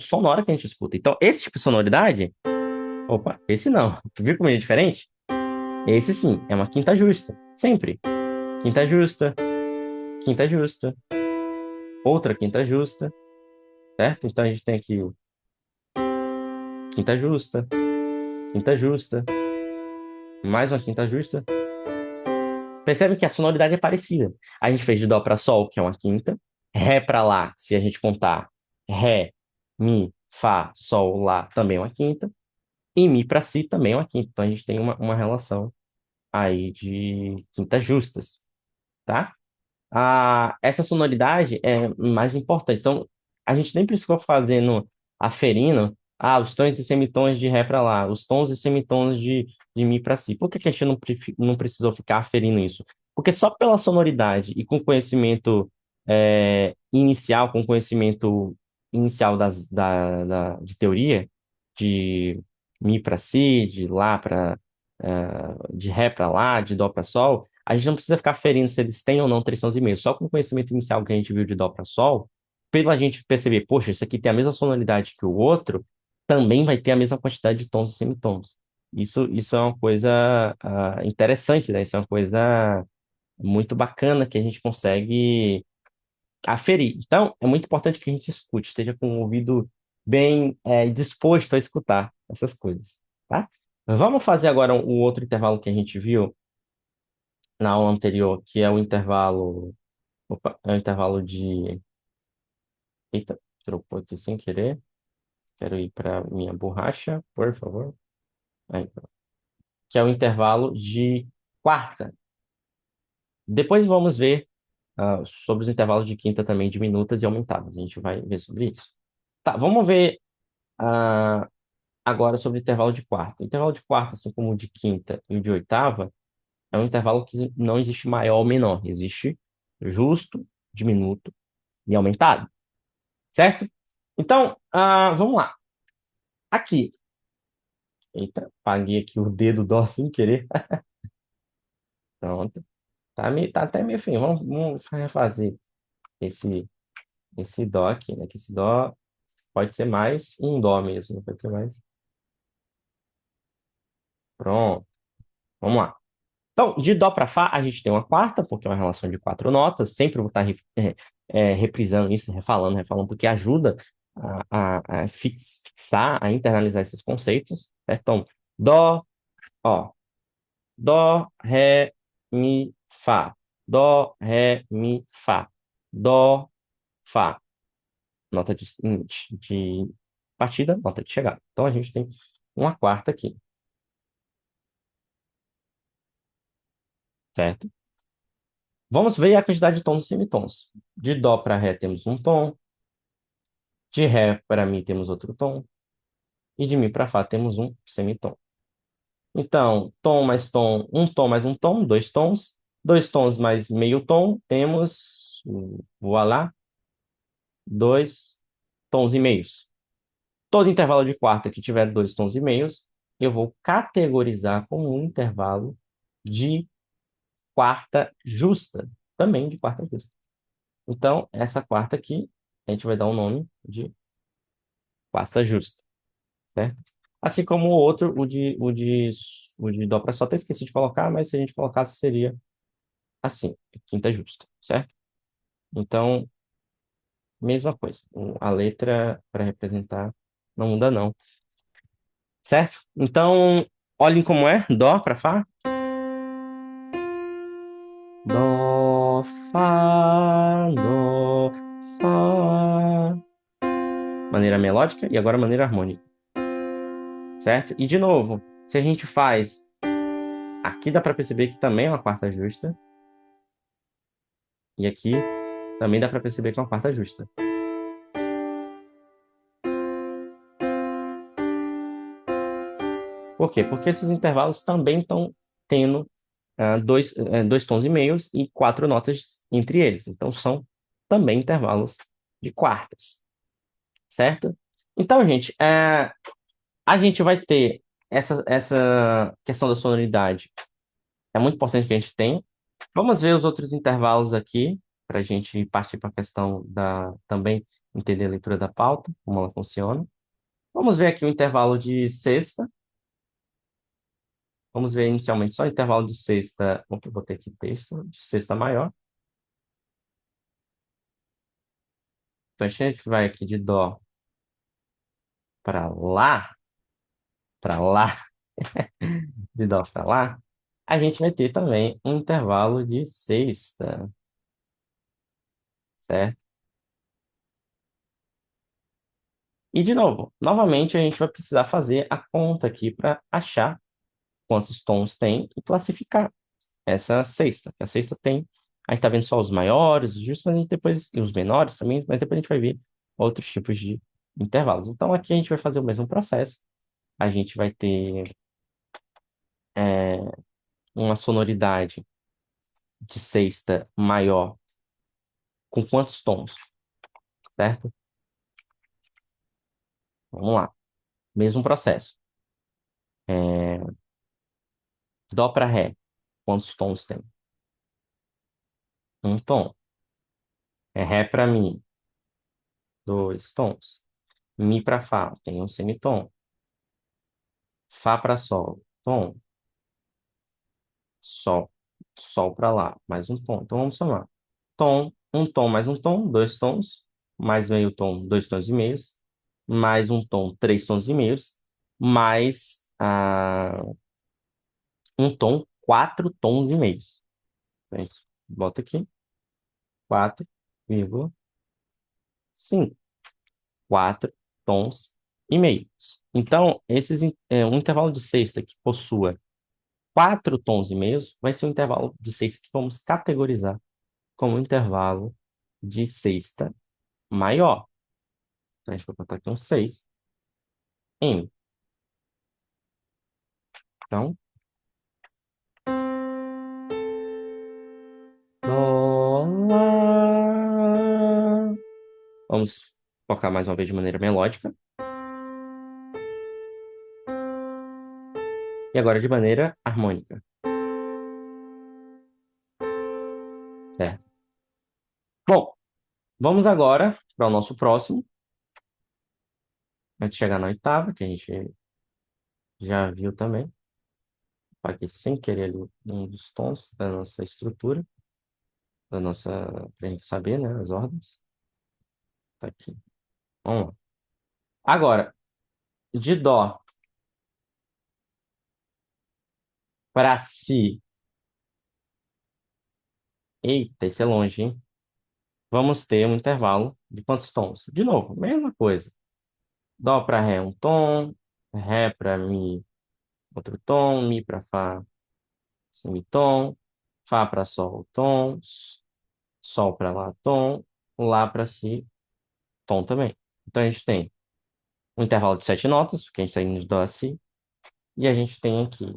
Speaker 1: sonora que a gente escuta. Então, esse tipo de sonoridade, opa, esse não. Tu viu como ele é diferente? Esse sim, é uma quinta justa. Sempre. Quinta justa, quinta justa, outra quinta justa, certo? Então, a gente tem aqui o quinta justa, quinta justa, mais uma quinta justa. Percebe que a sonoridade é parecida. A gente fez de dó para sol, que é uma quinta, ré para lá, se a gente contar ré, mi, fá, sol, lá, também é uma quinta, e mi para si também é uma quinta. Então a gente tem uma relação aí de quintas justas, tá? Essa sonoridade é mais importante. Então, a gente nem precisou fazendo, aferindo, os tons e semitons de ré para lá, os tons e semitons de mi para si. Por que que a gente não precisou ficar aferindo isso? Porque só pela sonoridade e com conhecimento inicial, com conhecimento inicial de teoria, de mi para si, de lá para, de ré para lá, de dó para sol, a gente não precisa ficar ferindo se eles têm ou não três tons e meio. Só com o conhecimento inicial que a gente viu de dó para sol, pela gente perceber, poxa, isso aqui tem a mesma sonoridade que o outro, também vai ter a mesma quantidade de tons e semitons. Isso é uma coisa interessante, né? Isso é uma coisa muito bacana que a gente consegue aferir. Então, é muito importante que a gente escute, esteja com o ouvido bem disposto a escutar essas coisas, tá? Vamos fazer agora o outro intervalo que a gente viu na aula anterior, que é o intervalo. Opa, é o intervalo de. Eita, trocou aqui sem querer. Quero ir para minha borracha, por favor. Aí, pronto. Que é o intervalo de quarta. Depois vamos ver sobre os intervalos de quinta também diminutas e aumentadas. A gente vai ver sobre isso. Tá, vamos ver ah, agora sobre o intervalo de quarta. O intervalo de quarta, assim como o de quinta e o de oitava, é um intervalo que não existe maior ou menor. Existe justo, diminuto e aumentado. Certo? Então, vamos lá. Aqui. Eita, paguei aqui o dedo dó sem querer. Pronto. Tá até meio feio. Vamos refazer esse, esse dó aqui, né? Que esse dó pode ser mais um dó mesmo. Não pode ser mais. Pronto. Vamos lá. Então, de dó para fá, a gente tem uma quarta, porque é uma relação de quatro notas. Sempre vou estar reprisando isso, refalando, porque ajuda a fixar, a internalizar esses conceitos. Certo? Então, dó, ó. Dó, ré, mi, fá. Dó, ré, mi, fá. Dó, fá. Nota de partida, nota de chegada. Então a gente tem uma quarta aqui, certo? Vamos ver a quantidade de tons e semitons. De dó para ré temos um tom, de ré para mi temos outro tom, e de mi para fá temos um semitom. Então, tom mais um tom, dois tons mais meio tom, temos, voilá, dois tons e meios. Todo intervalo de quarta que tiver dois tons e meios, eu vou categorizar como um intervalo de quarta justa, também de quarta justa. Então, essa quarta aqui, a gente vai dar o nome de quarta justa, certo? Assim como o outro, o de dó para sol, até esqueci de colocar, mas se a gente colocasse, seria assim, quinta justa, certo? Então, mesma coisa. A letra para representar não muda, não. Certo? Então, olhem como é. Dó para Fá. Dó, Fá, Dó, Fá. Maneira melódica e agora maneira harmônica. Certo? E de novo, se a gente faz. Aqui dá para perceber que também é uma quarta justa. E aqui também dá para perceber que é uma quarta justa. Por quê? Porque esses intervalos também estão tendo dois tons e meios e quatro notas entre eles. Então, são também intervalos de quartas, certo? Então, gente, a gente vai ter essa questão da sonoridade. É muito importante que a gente tenha. Vamos ver os outros intervalos aqui, para a gente partir para a questão da também entender a leitura da pauta, como ela funciona. Vamos ver aqui o intervalo de sexta. Vamos ver inicialmente só o intervalo de sexta. Opa, eu botei aqui texto, de sexta maior. Então, a gente vai aqui de dó para lá, de dó para lá. A gente vai ter também um intervalo de sexta, certo? E de novo, novamente a gente vai precisar fazer a conta aqui para achar quantos tons tem e classificar essa sexta. A sexta tem, a gente está vendo só os maiores, os justos, mas a gente depois, e os menores também, mas depois a gente vai ver outros tipos de intervalos. Então aqui a gente vai fazer o mesmo processo. A gente vai ter é, uma sonoridade de sexta maior com quantos tons, certo? Vamos lá. Mesmo processo. É, dó para ré, quantos tons tem? Um tom. É ré para mi, dois tons. Mi para fá, tem um semitom. Fá para sol, tom. Sol, sol para lá, mais um tom. Então vamos somar. Tom, um tom mais um tom, dois tons, mais meio tom, dois tons e meios, mais um tom, três tons e meios, mais um tom, quatro tons e meios. A gente bota aqui, 4,5. Quatro tons e meios. Então, um intervalo de sexta que possua quatro tons e meios vai ser um intervalo de sexta que vamos categorizar como um intervalo de sexta maior. Então, a gente vai botar aqui um 6 em. Então, dó, lá. Vamos tocar mais uma vez de maneira melódica. E agora de maneira harmônica, certo? Bom, vamos agora para o nosso próximo, antes de chegar na oitava, que a gente já viu também. Aqui sem querer ali um dos tons da nossa estrutura, da nossa, pra gente saber, né, as ordens. Tá aqui. Vamos lá. Agora, de dó para si. Eita, esse é longe, hein? Vamos ter um intervalo de quantos tons? De novo, mesma coisa. Dó para ré, um tom. Ré para mi, outro tom. Mi para fá, semitom. Fá para sol, tom. Sol para lá, tom. Lá para si, tom também. Então a gente tem um intervalo de sete notas, porque a gente está indo de dó a si. E a gente tem aqui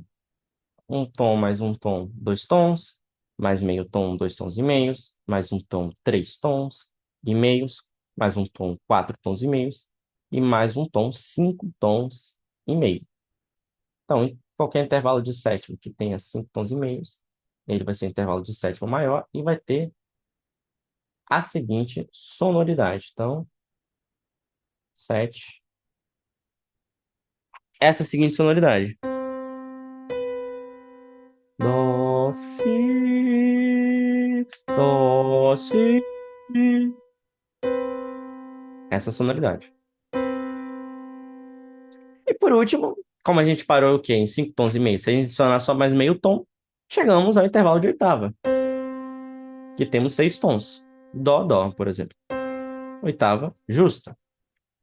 Speaker 1: um tom mais um tom, dois tons, mais meio tom, dois tons e meios, mais um tom, três tons e meios, mais um tom, 4 tons e meios, e mais um tom, 5 tons e meio. Então, em qualquer intervalo de sétima que tenha 5 tons e meios, ele vai ser intervalo de sétima maior e vai ter a seguinte sonoridade. Então, 7. Essa seguinte sonoridade. Dó, si, dó, si. Essa sonoridade. E por último, como a gente parou o quê? Em 5 tons e meio. Se a gente adicionar só mais meio tom, chegamos ao intervalo de oitava, que temos 6 tons. Dó, dó, por exemplo. Oitava justa.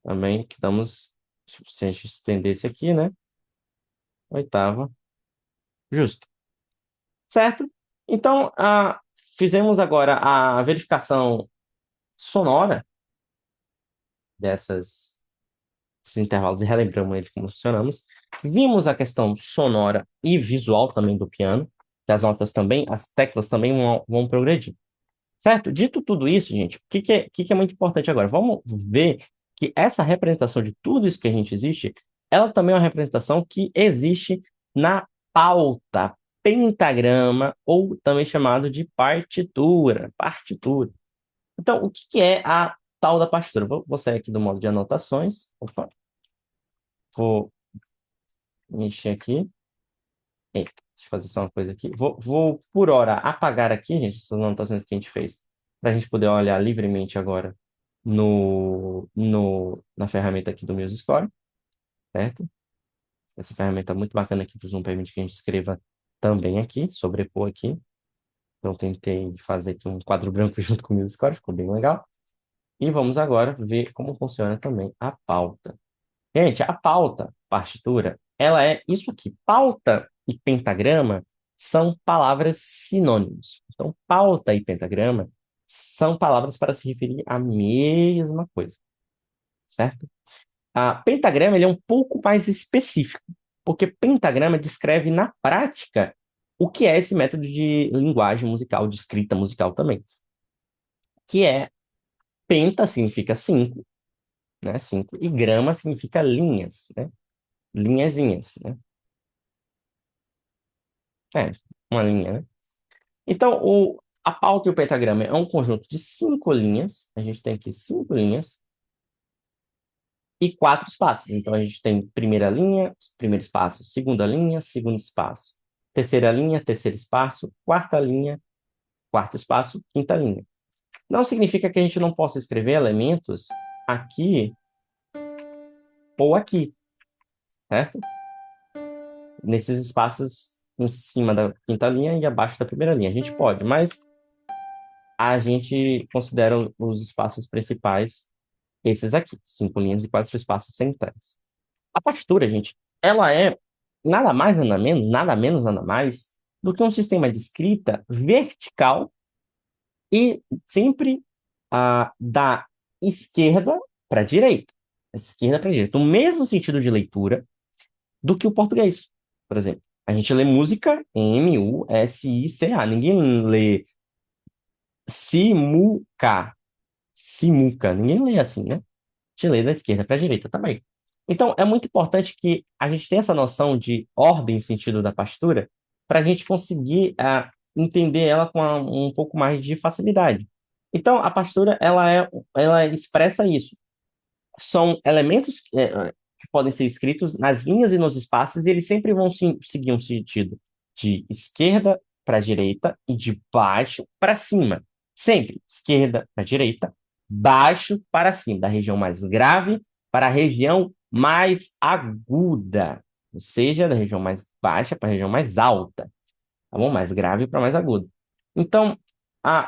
Speaker 1: Também que estamos, se a gente estender esse aqui, né? Oitava justa. Certo? Então, fizemos agora a verificação sonora desses intervalos e relembramos eles como funcionamos. Vimos a questão sonora e visual também do piano, que as notas também, as teclas também vão progredir. Certo? Dito tudo isso, gente, o que é muito importante agora? Vamos ver que essa representação de tudo isso que a gente existe, ela também é uma representação que existe na pauta, pentagrama, ou também chamado de partitura. Partitura. Então, o que é a tal da partitura? Vou sair aqui do modo de anotações. Opa, vou mexer aqui. Eita, deixa eu fazer só uma coisa aqui. Vou, por hora, apagar aqui, gente, essas anotações que a gente fez, para a gente poder olhar livremente agora na ferramenta aqui do MuseScore, certo? Essa ferramenta é muito bacana aqui do Zoom permite que a gente escreva também aqui, sobrepor aqui. Então, tentei fazer aqui um quadro branco junto com o MuseScore, ficou bem legal. E vamos agora ver como funciona também a pauta. Gente, a pauta, partitura, ela é isso aqui. Pauta e pentagrama são palavras sinônimos. Então, pauta e pentagrama são palavras para se referir à mesma coisa, certo? A pentagrama ele é um pouco mais específico, porque pentagrama descreve na prática o que é esse método de linguagem musical, de escrita musical também, que é penta significa cinco, né? Cinco, e grama significa linhas, né? Linhazinhas, né? É, uma linha, né? Então, a pauta e o pentagrama é um conjunto de 5 linhas. A gente tem aqui 5 linhas e 4 espaços. Então, a gente tem primeira linha, primeiro espaço, segunda linha, segundo espaço. Terceira linha, terceiro espaço. Quarta linha, quarto espaço, quinta linha. Não significa que a gente não possa escrever elementos aqui ou aqui, certo? Nesses espaços em cima da quinta linha e abaixo da primeira linha. A gente pode, mas a gente considera os espaços principais esses aqui, 5 linhas e 4 espaços centrais. A partitura, gente, ela é nada mais, nada menos, nada menos, nada mais do que um sistema de escrita vertical e sempre da esquerda para a direita. Da esquerda para a direita. O mesmo sentido de leitura do que o português, por exemplo. A gente lê música M-U-S-I-C-A. Ninguém lê simuca. Simuca. Ninguém lê assim, né? De ler da esquerda para a direita também. Então, é muito importante que a gente tenha essa noção de ordem em sentido da partitura para a gente conseguir entender ela com um pouco mais de facilidade. Então, a partitura, ela expressa isso. São elementos que podem ser escritos nas linhas e nos espaços, e eles sempre vão seguir um sentido de esquerda para direita e de baixo para cima. Sempre esquerda para direita, baixo para cima, da região mais grave para a região mais aguda, ou seja, da região mais baixa para a região mais alta, tá bom? Mais grave para mais aguda. Então,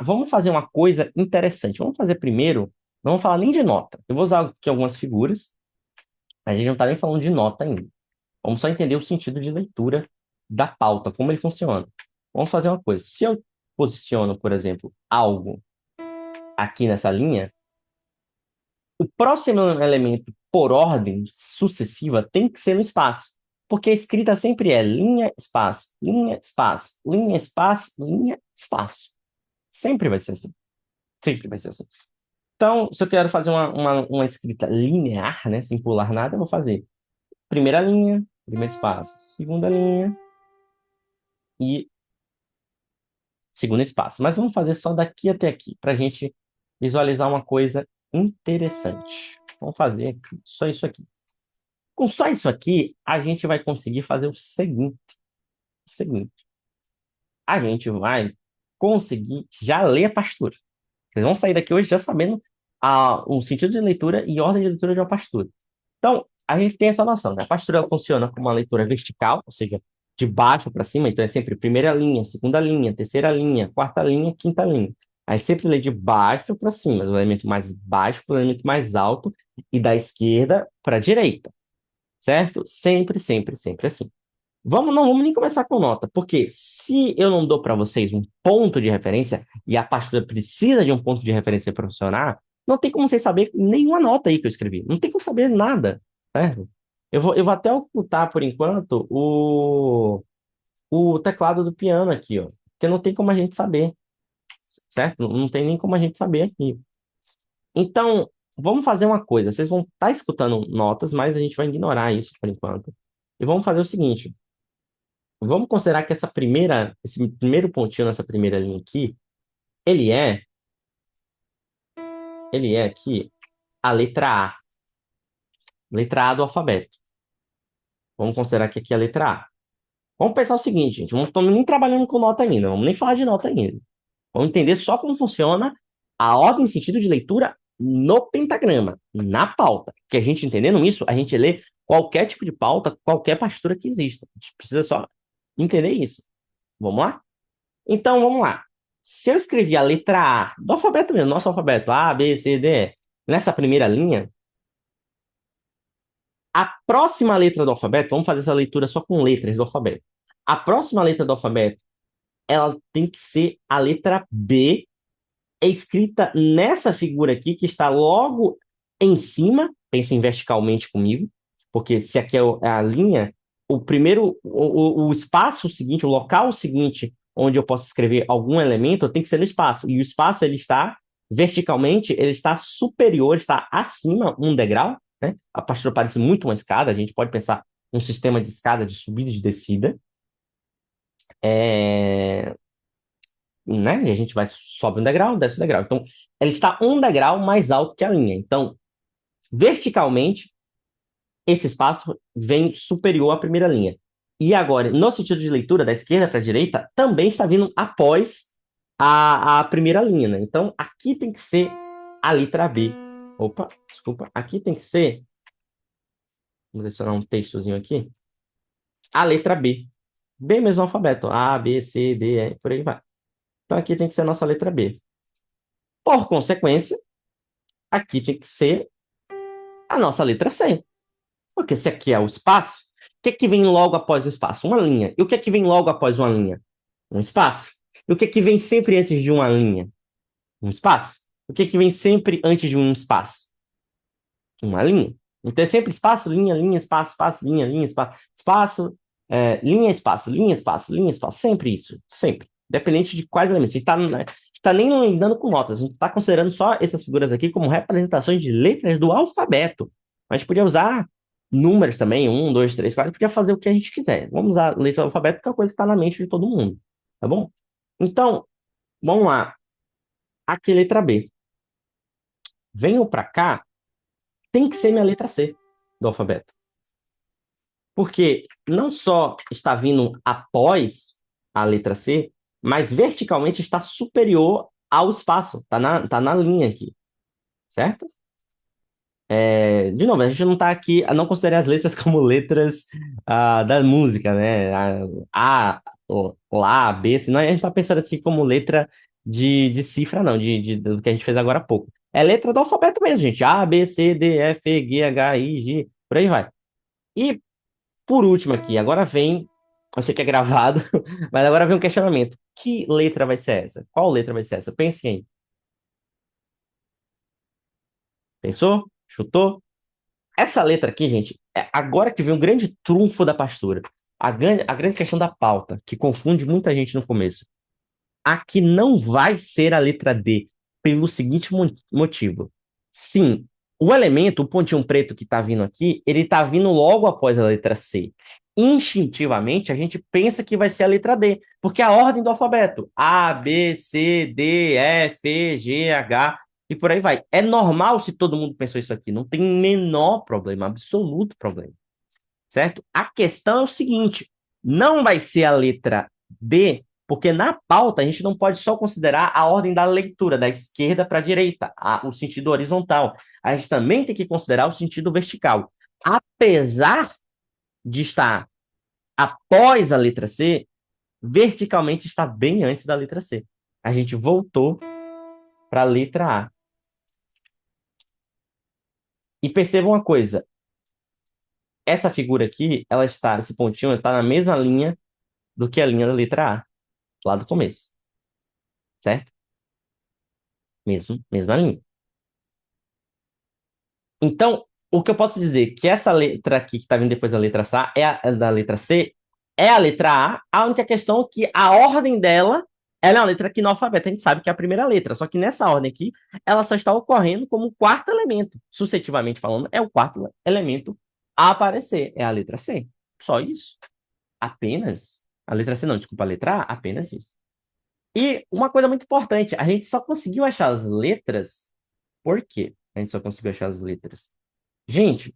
Speaker 1: vamos fazer uma coisa interessante. Vamos fazer primeiro, não vamos falar nem de nota. Eu vou usar aqui algumas figuras, a gente não está nem falando de nota ainda. Vamos só entender o sentido de leitura da pauta, como ele funciona. Vamos fazer uma coisa. Se eu posiciono, por exemplo, algo aqui nessa linha, o próximo elemento por ordem sucessiva tem que ser no espaço. Porque a escrita sempre é linha, espaço, linha, espaço, linha, espaço, linha, espaço. Sempre vai ser assim. Sempre vai ser assim. Então, se eu quero fazer uma escrita linear, né, sem pular nada, eu vou fazer primeira linha, primeiro espaço, segunda linha e segundo espaço. Mas vamos fazer só daqui até aqui, para a gente visualizar uma coisa interessante. Vamos fazer aqui, só isso aqui. Com só isso aqui, a gente vai conseguir fazer o seguinte, a gente vai conseguir já ler a partitura. Vocês vão sair daqui hoje já sabendo o sentido de leitura e ordem de leitura de uma partitura. Então, a gente tem essa noção, né? A partitura ela funciona como uma leitura vertical, ou seja, de baixo para cima, então é sempre primeira linha, segunda linha, terceira linha, quarta linha, quinta linha. A gente sempre lê de baixo para cima, do elemento mais baixo para o elemento mais alto e da esquerda para a direita, certo? Sempre, sempre, sempre assim. Não vamos nem começar com nota, porque se eu não dou para vocês um ponto de referência e a partitura precisa de um ponto de referência para funcionar, não tem como vocês saber nenhuma nota aí que eu escrevi. Não tem como saber nada, certo? Eu vou até ocultar por enquanto o teclado do piano aqui, ó, porque não tem como a gente saber, certo? Não tem nem como a gente saber aqui. Então, vamos fazer uma coisa. Vocês vão estar escutando notas, mas a gente vai ignorar isso por enquanto. E vamos fazer o seguinte. Vamos considerar que esse primeiro pontinho nessa primeira linha aqui, ele é, ele é aqui a letra A do alfabeto. Vamos considerar que aqui é a letra A. Vamos pensar o seguinte, gente, não estamos nem trabalhando com nota ainda, vamos nem falar de nota ainda. Vamos entender só como funciona a ordem em sentido de leitura no pentagrama, na pauta. Que a gente entendendo isso, a gente lê qualquer tipo de pauta, qualquer partitura que exista. A gente precisa só entender isso. Vamos lá? Então, vamos lá. Se eu escrever a letra A do alfabeto mesmo, nosso alfabeto, A, B, C, D, E, nessa primeira linha, a próxima letra do alfabeto, vamos fazer essa leitura só com letras do alfabeto. A próxima letra do alfabeto, ela tem que ser a letra B, é escrita nessa figura aqui, que está logo em cima, pensem verticalmente comigo, porque se aqui é a linha, o primeiro, o espaço seguinte, o local seguinte, onde eu posso escrever algum elemento, tem que ser no espaço. E o espaço, ele está verticalmente, ele está superior, está acima um degrau, né? A partitura parece muito uma escada, a gente pode pensar um sistema de escada de subida e de descida. É, né? E a gente vai, sobe um degrau, desce um degrau. Então, ela está um degrau mais alto que a linha. Então, verticalmente, esse espaço vem superior à primeira linha. E agora, no sentido de leitura, da esquerda para a direita, também está vindo após a primeira linha, né? Então, aqui tem que ser a letra B. Opa, desculpa. Aqui tem que ser, vamos adicionar um textozinho aqui, a letra B. B mesmo alfabeto. A, B, C, D, E, por aí vai. Então, aqui tem que ser a nossa letra B. Por consequência, aqui tem que ser a nossa letra C. Porque se aqui é o espaço, o que é que vem logo após o espaço? Uma linha. E o que é que vem logo após uma linha? Um espaço. E o que é que vem sempre antes de uma linha? Um espaço. O que é que vem sempre antes de um espaço? Uma linha. Então é sempre espaço, linha, linha, espaço, espaço, linha, espaço, espaço, linha, espaço, linha, espaço, linha, espaço. Sempre isso. Sempre. Independente de quais elementos. A gente tá nem lidando com notas. A gente está considerando só essas figuras aqui como representações de letras do alfabeto. A gente podia usar números também, um, dois, três, quatro, podia fazer o que a gente quiser. Vamos usar letra do alfabeto, porque é uma coisa que está na mente de todo mundo. Tá bom? Então, vamos lá. Aqui, letra B. Venho para cá, tem que ser minha letra C do alfabeto. Porque não só está vindo após a letra C, mas verticalmente está superior ao espaço. Tá na linha aqui. Certo? De novo, a gente não está aqui, não considere as letras como letras da música, né? Lá, B, senão a gente está pensando assim como letra de cifra, não, do que a gente fez agora há pouco. É letra do alfabeto mesmo, gente. A, B, C, D, F, G, H, I, J, por aí vai. E por último aqui, agora vem, eu sei que é gravado, mas agora vem um questionamento. Que letra vai ser essa? Qual letra vai ser essa? Pensem aí. Pensou? Chutou? Essa letra aqui, gente, é agora que vem o grande trunfo da partitura. A grande questão da pauta, que confunde muita gente no começo. A que não vai ser a letra D. pelo seguinte motivo. Sim, o elemento, o pontinho preto que está vindo aqui, ele está vindo logo após a letra C. Instintivamente, a gente pensa que vai ser a letra D, porque é a ordem do alfabeto. A, B, C, D, E, F, G, H e por aí vai. É normal se todo mundo pensou isso aqui, não tem menor problema, absoluto problema, certo? A questão é o seguinte, não vai ser a letra D, porque na pauta a gente não pode só considerar a ordem da leitura, da esquerda para a direita, o sentido horizontal. A gente também tem que considerar o sentido vertical. Apesar de estar após a letra C, verticalmente está bem antes da letra C. A gente voltou para a letra A. E perceba uma coisa, essa figura aqui, ela está, esse pontinho está na mesma linha do que a linha da letra A, lá do começo, certo? Mesma linha. Então, o que eu posso dizer que essa letra aqui que está vindo depois da letra C da letra C é a letra A. A única questão é que a ordem dela, ela é uma letra aqui no alfabeto. A gente sabe que é a primeira letra, só que nessa ordem aqui, ela só está ocorrendo como o quarto elemento. Suscetivamente falando, é o quarto elemento a aparecer. É a letra C. Só isso. Apenas. A letra C não, desculpa, a letra A, apenas isso. E uma coisa muito importante, a gente só conseguiu achar as letras. Por quê? A gente só conseguiu achar as letras. Gente,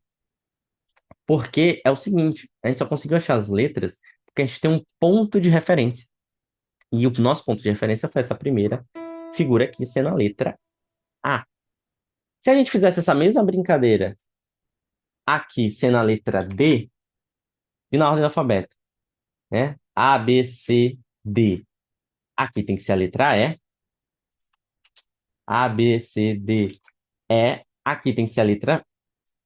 Speaker 1: porque é o seguinte, a gente só conseguiu achar as letras porque a gente tem um ponto de referência. E o nosso ponto de referência foi essa primeira figura aqui, sendo a letra A. Se a gente fizesse essa mesma brincadeira aqui, sendo a letra D, e na ordem do alfabeto, né? A, B, C, D. Aqui tem que ser a letra E. A, B, C, D, E. Aqui tem que ser a letra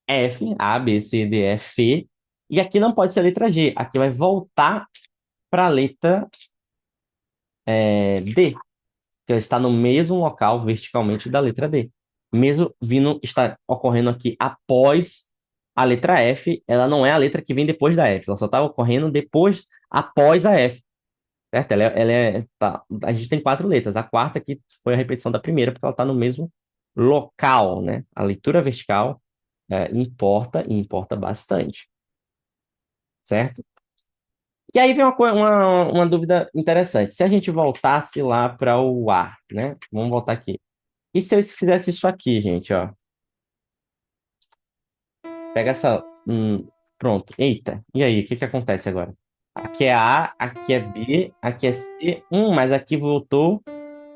Speaker 1: F, A, B, C, D, E, F. E aqui não pode ser a letra G. Aqui vai voltar para a letra D, que está no mesmo local verticalmente da letra D. Mesmo vindo, está ocorrendo aqui após a letra F, ela não é a letra que vem depois da F, ela só está ocorrendo depois, após a F. Certo? Tá, a gente tem quatro letras. A quarta aqui foi a repetição da primeira, porque ela está no mesmo local, né? A leitura vertical importa e importa bastante, certo? E aí vem uma dúvida interessante. Se a gente voltasse lá para o A, né? Vamos voltar aqui. E se eu fizesse isso aqui, gente, ó? Pega essa. Pronto. Eita. E aí, o que que acontece agora? Aqui é A, aqui é B, aqui é C. Mas aqui voltou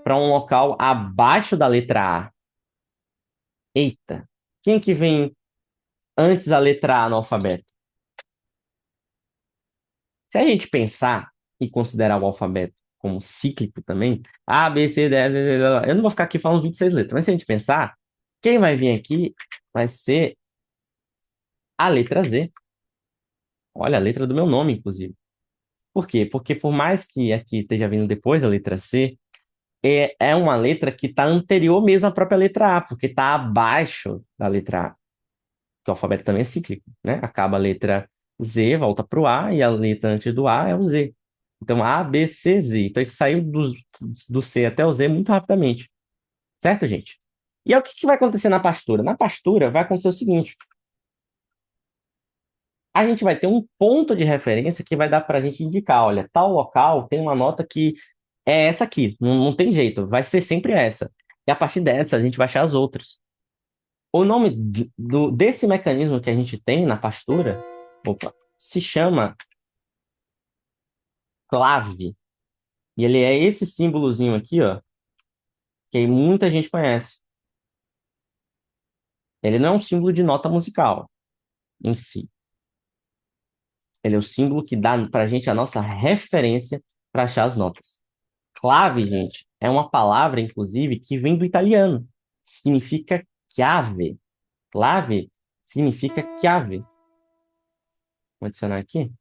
Speaker 1: para um local abaixo da letra A. Eita. Quem que vem antes da letra A no alfabeto? Se a gente pensar e considerar o alfabeto como cíclico também, A, B, C, D, E, F, G, eu não vou ficar aqui falando 26 letras, mas se a gente pensar, quem vai vir aqui vai ser a letra Z. Olha, a letra do meu nome, inclusive. Por quê? Porque por mais que aqui esteja vindo depois da letra C, é uma letra que está anterior mesmo à própria letra A, porque está abaixo da letra A. Porque o alfabeto também é cíclico, né? Acaba a letra Z, volta para o A, e a letra antes do A é o Z. Então, A, B, C, Z. Então, isso saiu do C até o Z muito rapidamente. Certo, gente? E aí, o que que vai acontecer na pastura? Na pastura, vai acontecer o seguinte: a gente vai ter um ponto de referência que vai dar para a gente indicar, olha, tal local tem uma nota que é essa aqui, não tem jeito, vai ser sempre essa. E a partir dessa, a gente vai achar as outras. O nome desse mecanismo que a gente tem na pastura, opa, se chama clave. E ele é esse símbolozinho aqui, ó, que muita gente conhece. Ele não é um símbolo de nota musical em si. Ele é o símbolo que dá para a gente a nossa referência para achar as notas. Clave, gente, é uma palavra, inclusive, que vem do italiano. Significa chiave. Clave significa chiave. Vou adicionar aqui.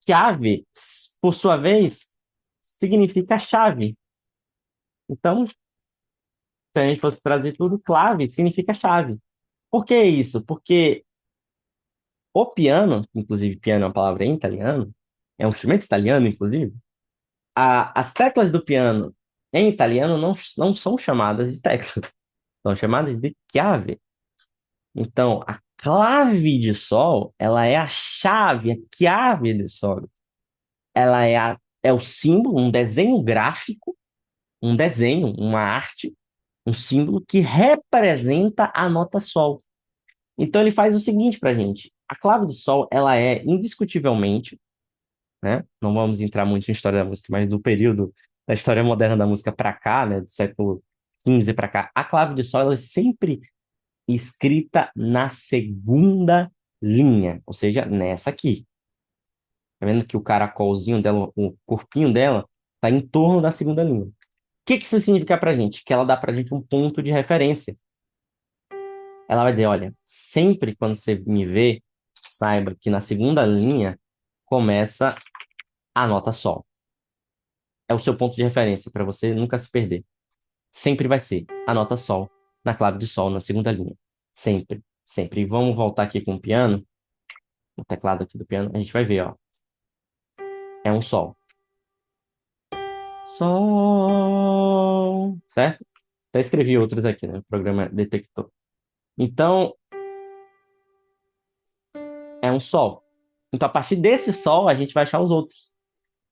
Speaker 1: Chiave, por sua vez, significa chave. Então, se a gente fosse trazer tudo, clave significa chave. Por que isso? Porque o piano, inclusive piano é uma palavra em italiano, é um instrumento italiano, inclusive, as teclas do piano Em italiano não são chamadas de tecla, são chamadas de chiave. Então, a clave de sol, ela é a chave, a chiave de sol. Ela é o símbolo, um desenho gráfico, um desenho, uma arte, um símbolo que representa a nota sol. Então, ele faz o seguinte para gente. A clave de sol, ela é indiscutivelmente, né? Não vamos entrar muito em história da música, mas do período da história moderna da música para cá, né? Do século XV para cá, a clave de sol, ela é sempre escrita na segunda linha, ou seja, nessa aqui. Tá vendo que o caracolzinho dela, o corpinho dela, tá em torno da segunda linha. O que que isso significa pra gente? Que ela dá pra gente um ponto de referência. Ela vai dizer, olha, sempre quando você me vê, saiba que na segunda linha começa a nota sol. É o seu ponto de referência para você nunca se perder. Sempre vai ser a nota sol na clave de sol na segunda linha. Sempre, sempre. E vamos voltar aqui com o piano, o teclado aqui do piano, a gente vai ver, ó. É um sol. Sol. Certo? Até escrevi outros aqui, né? O programa detectou. Então, é um sol. Então, a partir desse sol, a gente vai achar os outros.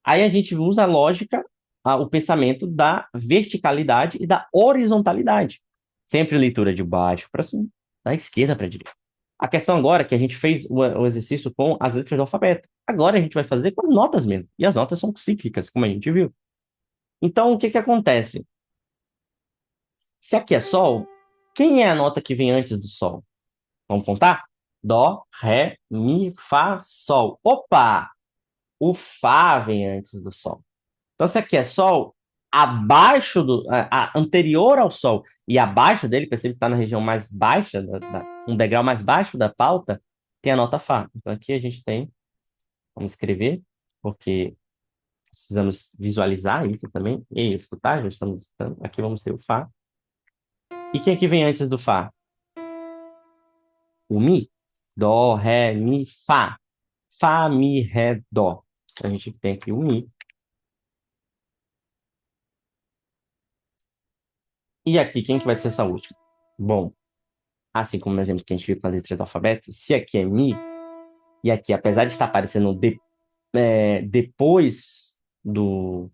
Speaker 1: Aí a gente usa a lógica, o pensamento da verticalidade e da horizontalidade. Sempre leitura de baixo para cima, da esquerda para a direita. A questão agora é que a gente fez o exercício com as letras do alfabeto. Agora a gente vai fazer com as notas mesmo. E as notas são cíclicas, como a gente viu. Então, o que que acontece? Se aqui é sol, quem é a nota que vem antes do sol? Vamos contar? Dó, ré, mi, fá, sol. Opa! O fá vem antes do sol. Então, se aqui é sol, abaixo anterior ao sol e abaixo dele, percebe que está na região mais baixa, um degrau mais baixo da pauta, tem a nota fá. Então, aqui a gente tem, vamos escrever, porque precisamos visualizar isso também e escutar, já estamos escutando. Aqui vamos ter o fá. E quem aqui vem antes do fá? O mi. Dó, ré, mi, fá. Fá, mi, ré, dó. A gente tem aqui o mi. E aqui, quem que vai ser essa última? Bom, assim como no exemplo que a gente viu com as letras do alfabeto, se aqui é mi, e aqui, apesar de estar aparecendo depois do...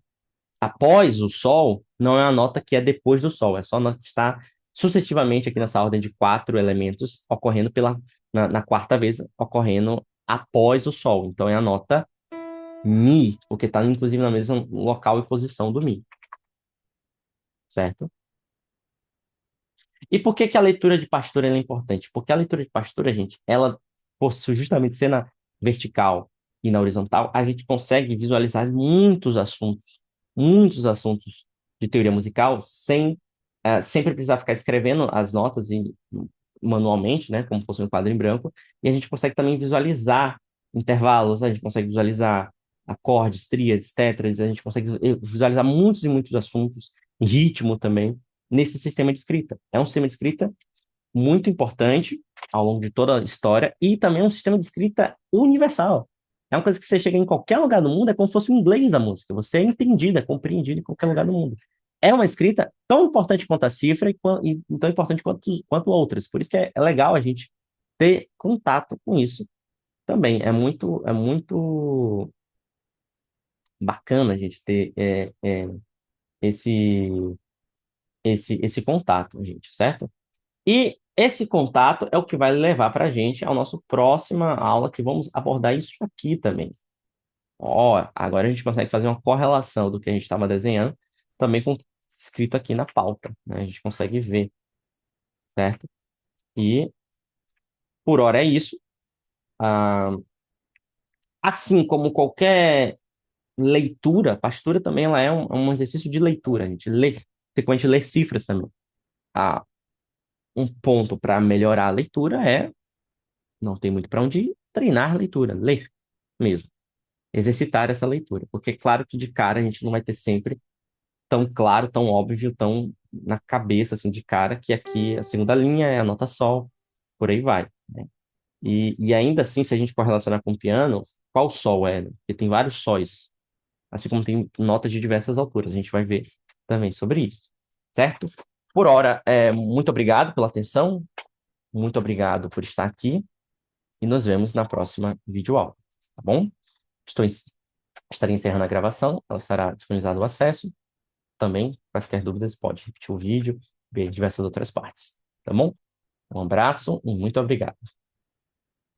Speaker 1: Após o sol, não é a nota que é depois do sol, é só a nota que está sucessivamente aqui nessa ordem de quatro elementos, ocorrendo na quarta vez, ocorrendo após o sol. Então, é a nota Mi, porque está inclusive no mesmo local e posição do Mi, certo? E por que que a leitura de partitura ela é importante? Porque a leitura de partitura, gente, ela, por justamente ser na vertical e na horizontal, a gente consegue visualizar muitos assuntos de teoria musical sem sempre precisar ficar escrevendo as notas manualmente, né, como fosse um quadro em branco, e a gente consegue também visualizar intervalos, a gente consegue visualizar acordes, tríades, tétrades, a gente consegue visualizar muitos e muitos assuntos, ritmo também nesse sistema de escrita. É um sistema de escrita muito importante ao longo de toda a história e também é um sistema de escrita universal. É uma coisa que você chega em qualquer lugar do mundo, é como se fosse o inglês da música. Você é entendido, é compreendido em qualquer lugar do mundo. É uma escrita tão importante quanto a cifra e tão importante quanto outras. Por isso que é legal a gente ter contato com isso também. É muito bacana a gente ter esse, esse contato, gente, certo? E esse contato é o que vai levar para a gente ao nosso próxima aula, que vamos abordar isso aqui também. Ó, agora a gente consegue fazer uma correlação do que a gente estava desenhando também com o escrito aqui na pauta, né? A gente consegue ver, certo? E por hora é isso. Ah, assim como qualquer leitura, partitura também ela é um exercício de leitura, a gente lê, frequente ler cifras também. Ah, um ponto para melhorar a leitura é, não tem muito para onde ir, treinar a leitura, ler mesmo. Exercitar essa leitura. Porque, claro que de cara a gente não vai ter sempre tão claro, tão óbvio, tão na cabeça, assim, de cara, que aqui a segunda linha é a nota sol, por aí vai, né? E ainda assim, se a gente for relacionar com o piano, qual sol é, né? Porque tem vários sóis, assim como tem notas de diversas alturas, a gente vai ver. também sobre isso, certo? Por hora, muito obrigado pela atenção, muito obrigado por estar aqui e nos vemos na próxima videoaula, tá bom? Estou, en- Estarei encerrando a gravação, ela estará disponibilizada no acesso. Também, quaisquer dúvidas, pode repetir o vídeo, ver diversas outras partes, tá bom? Um abraço e muito obrigado.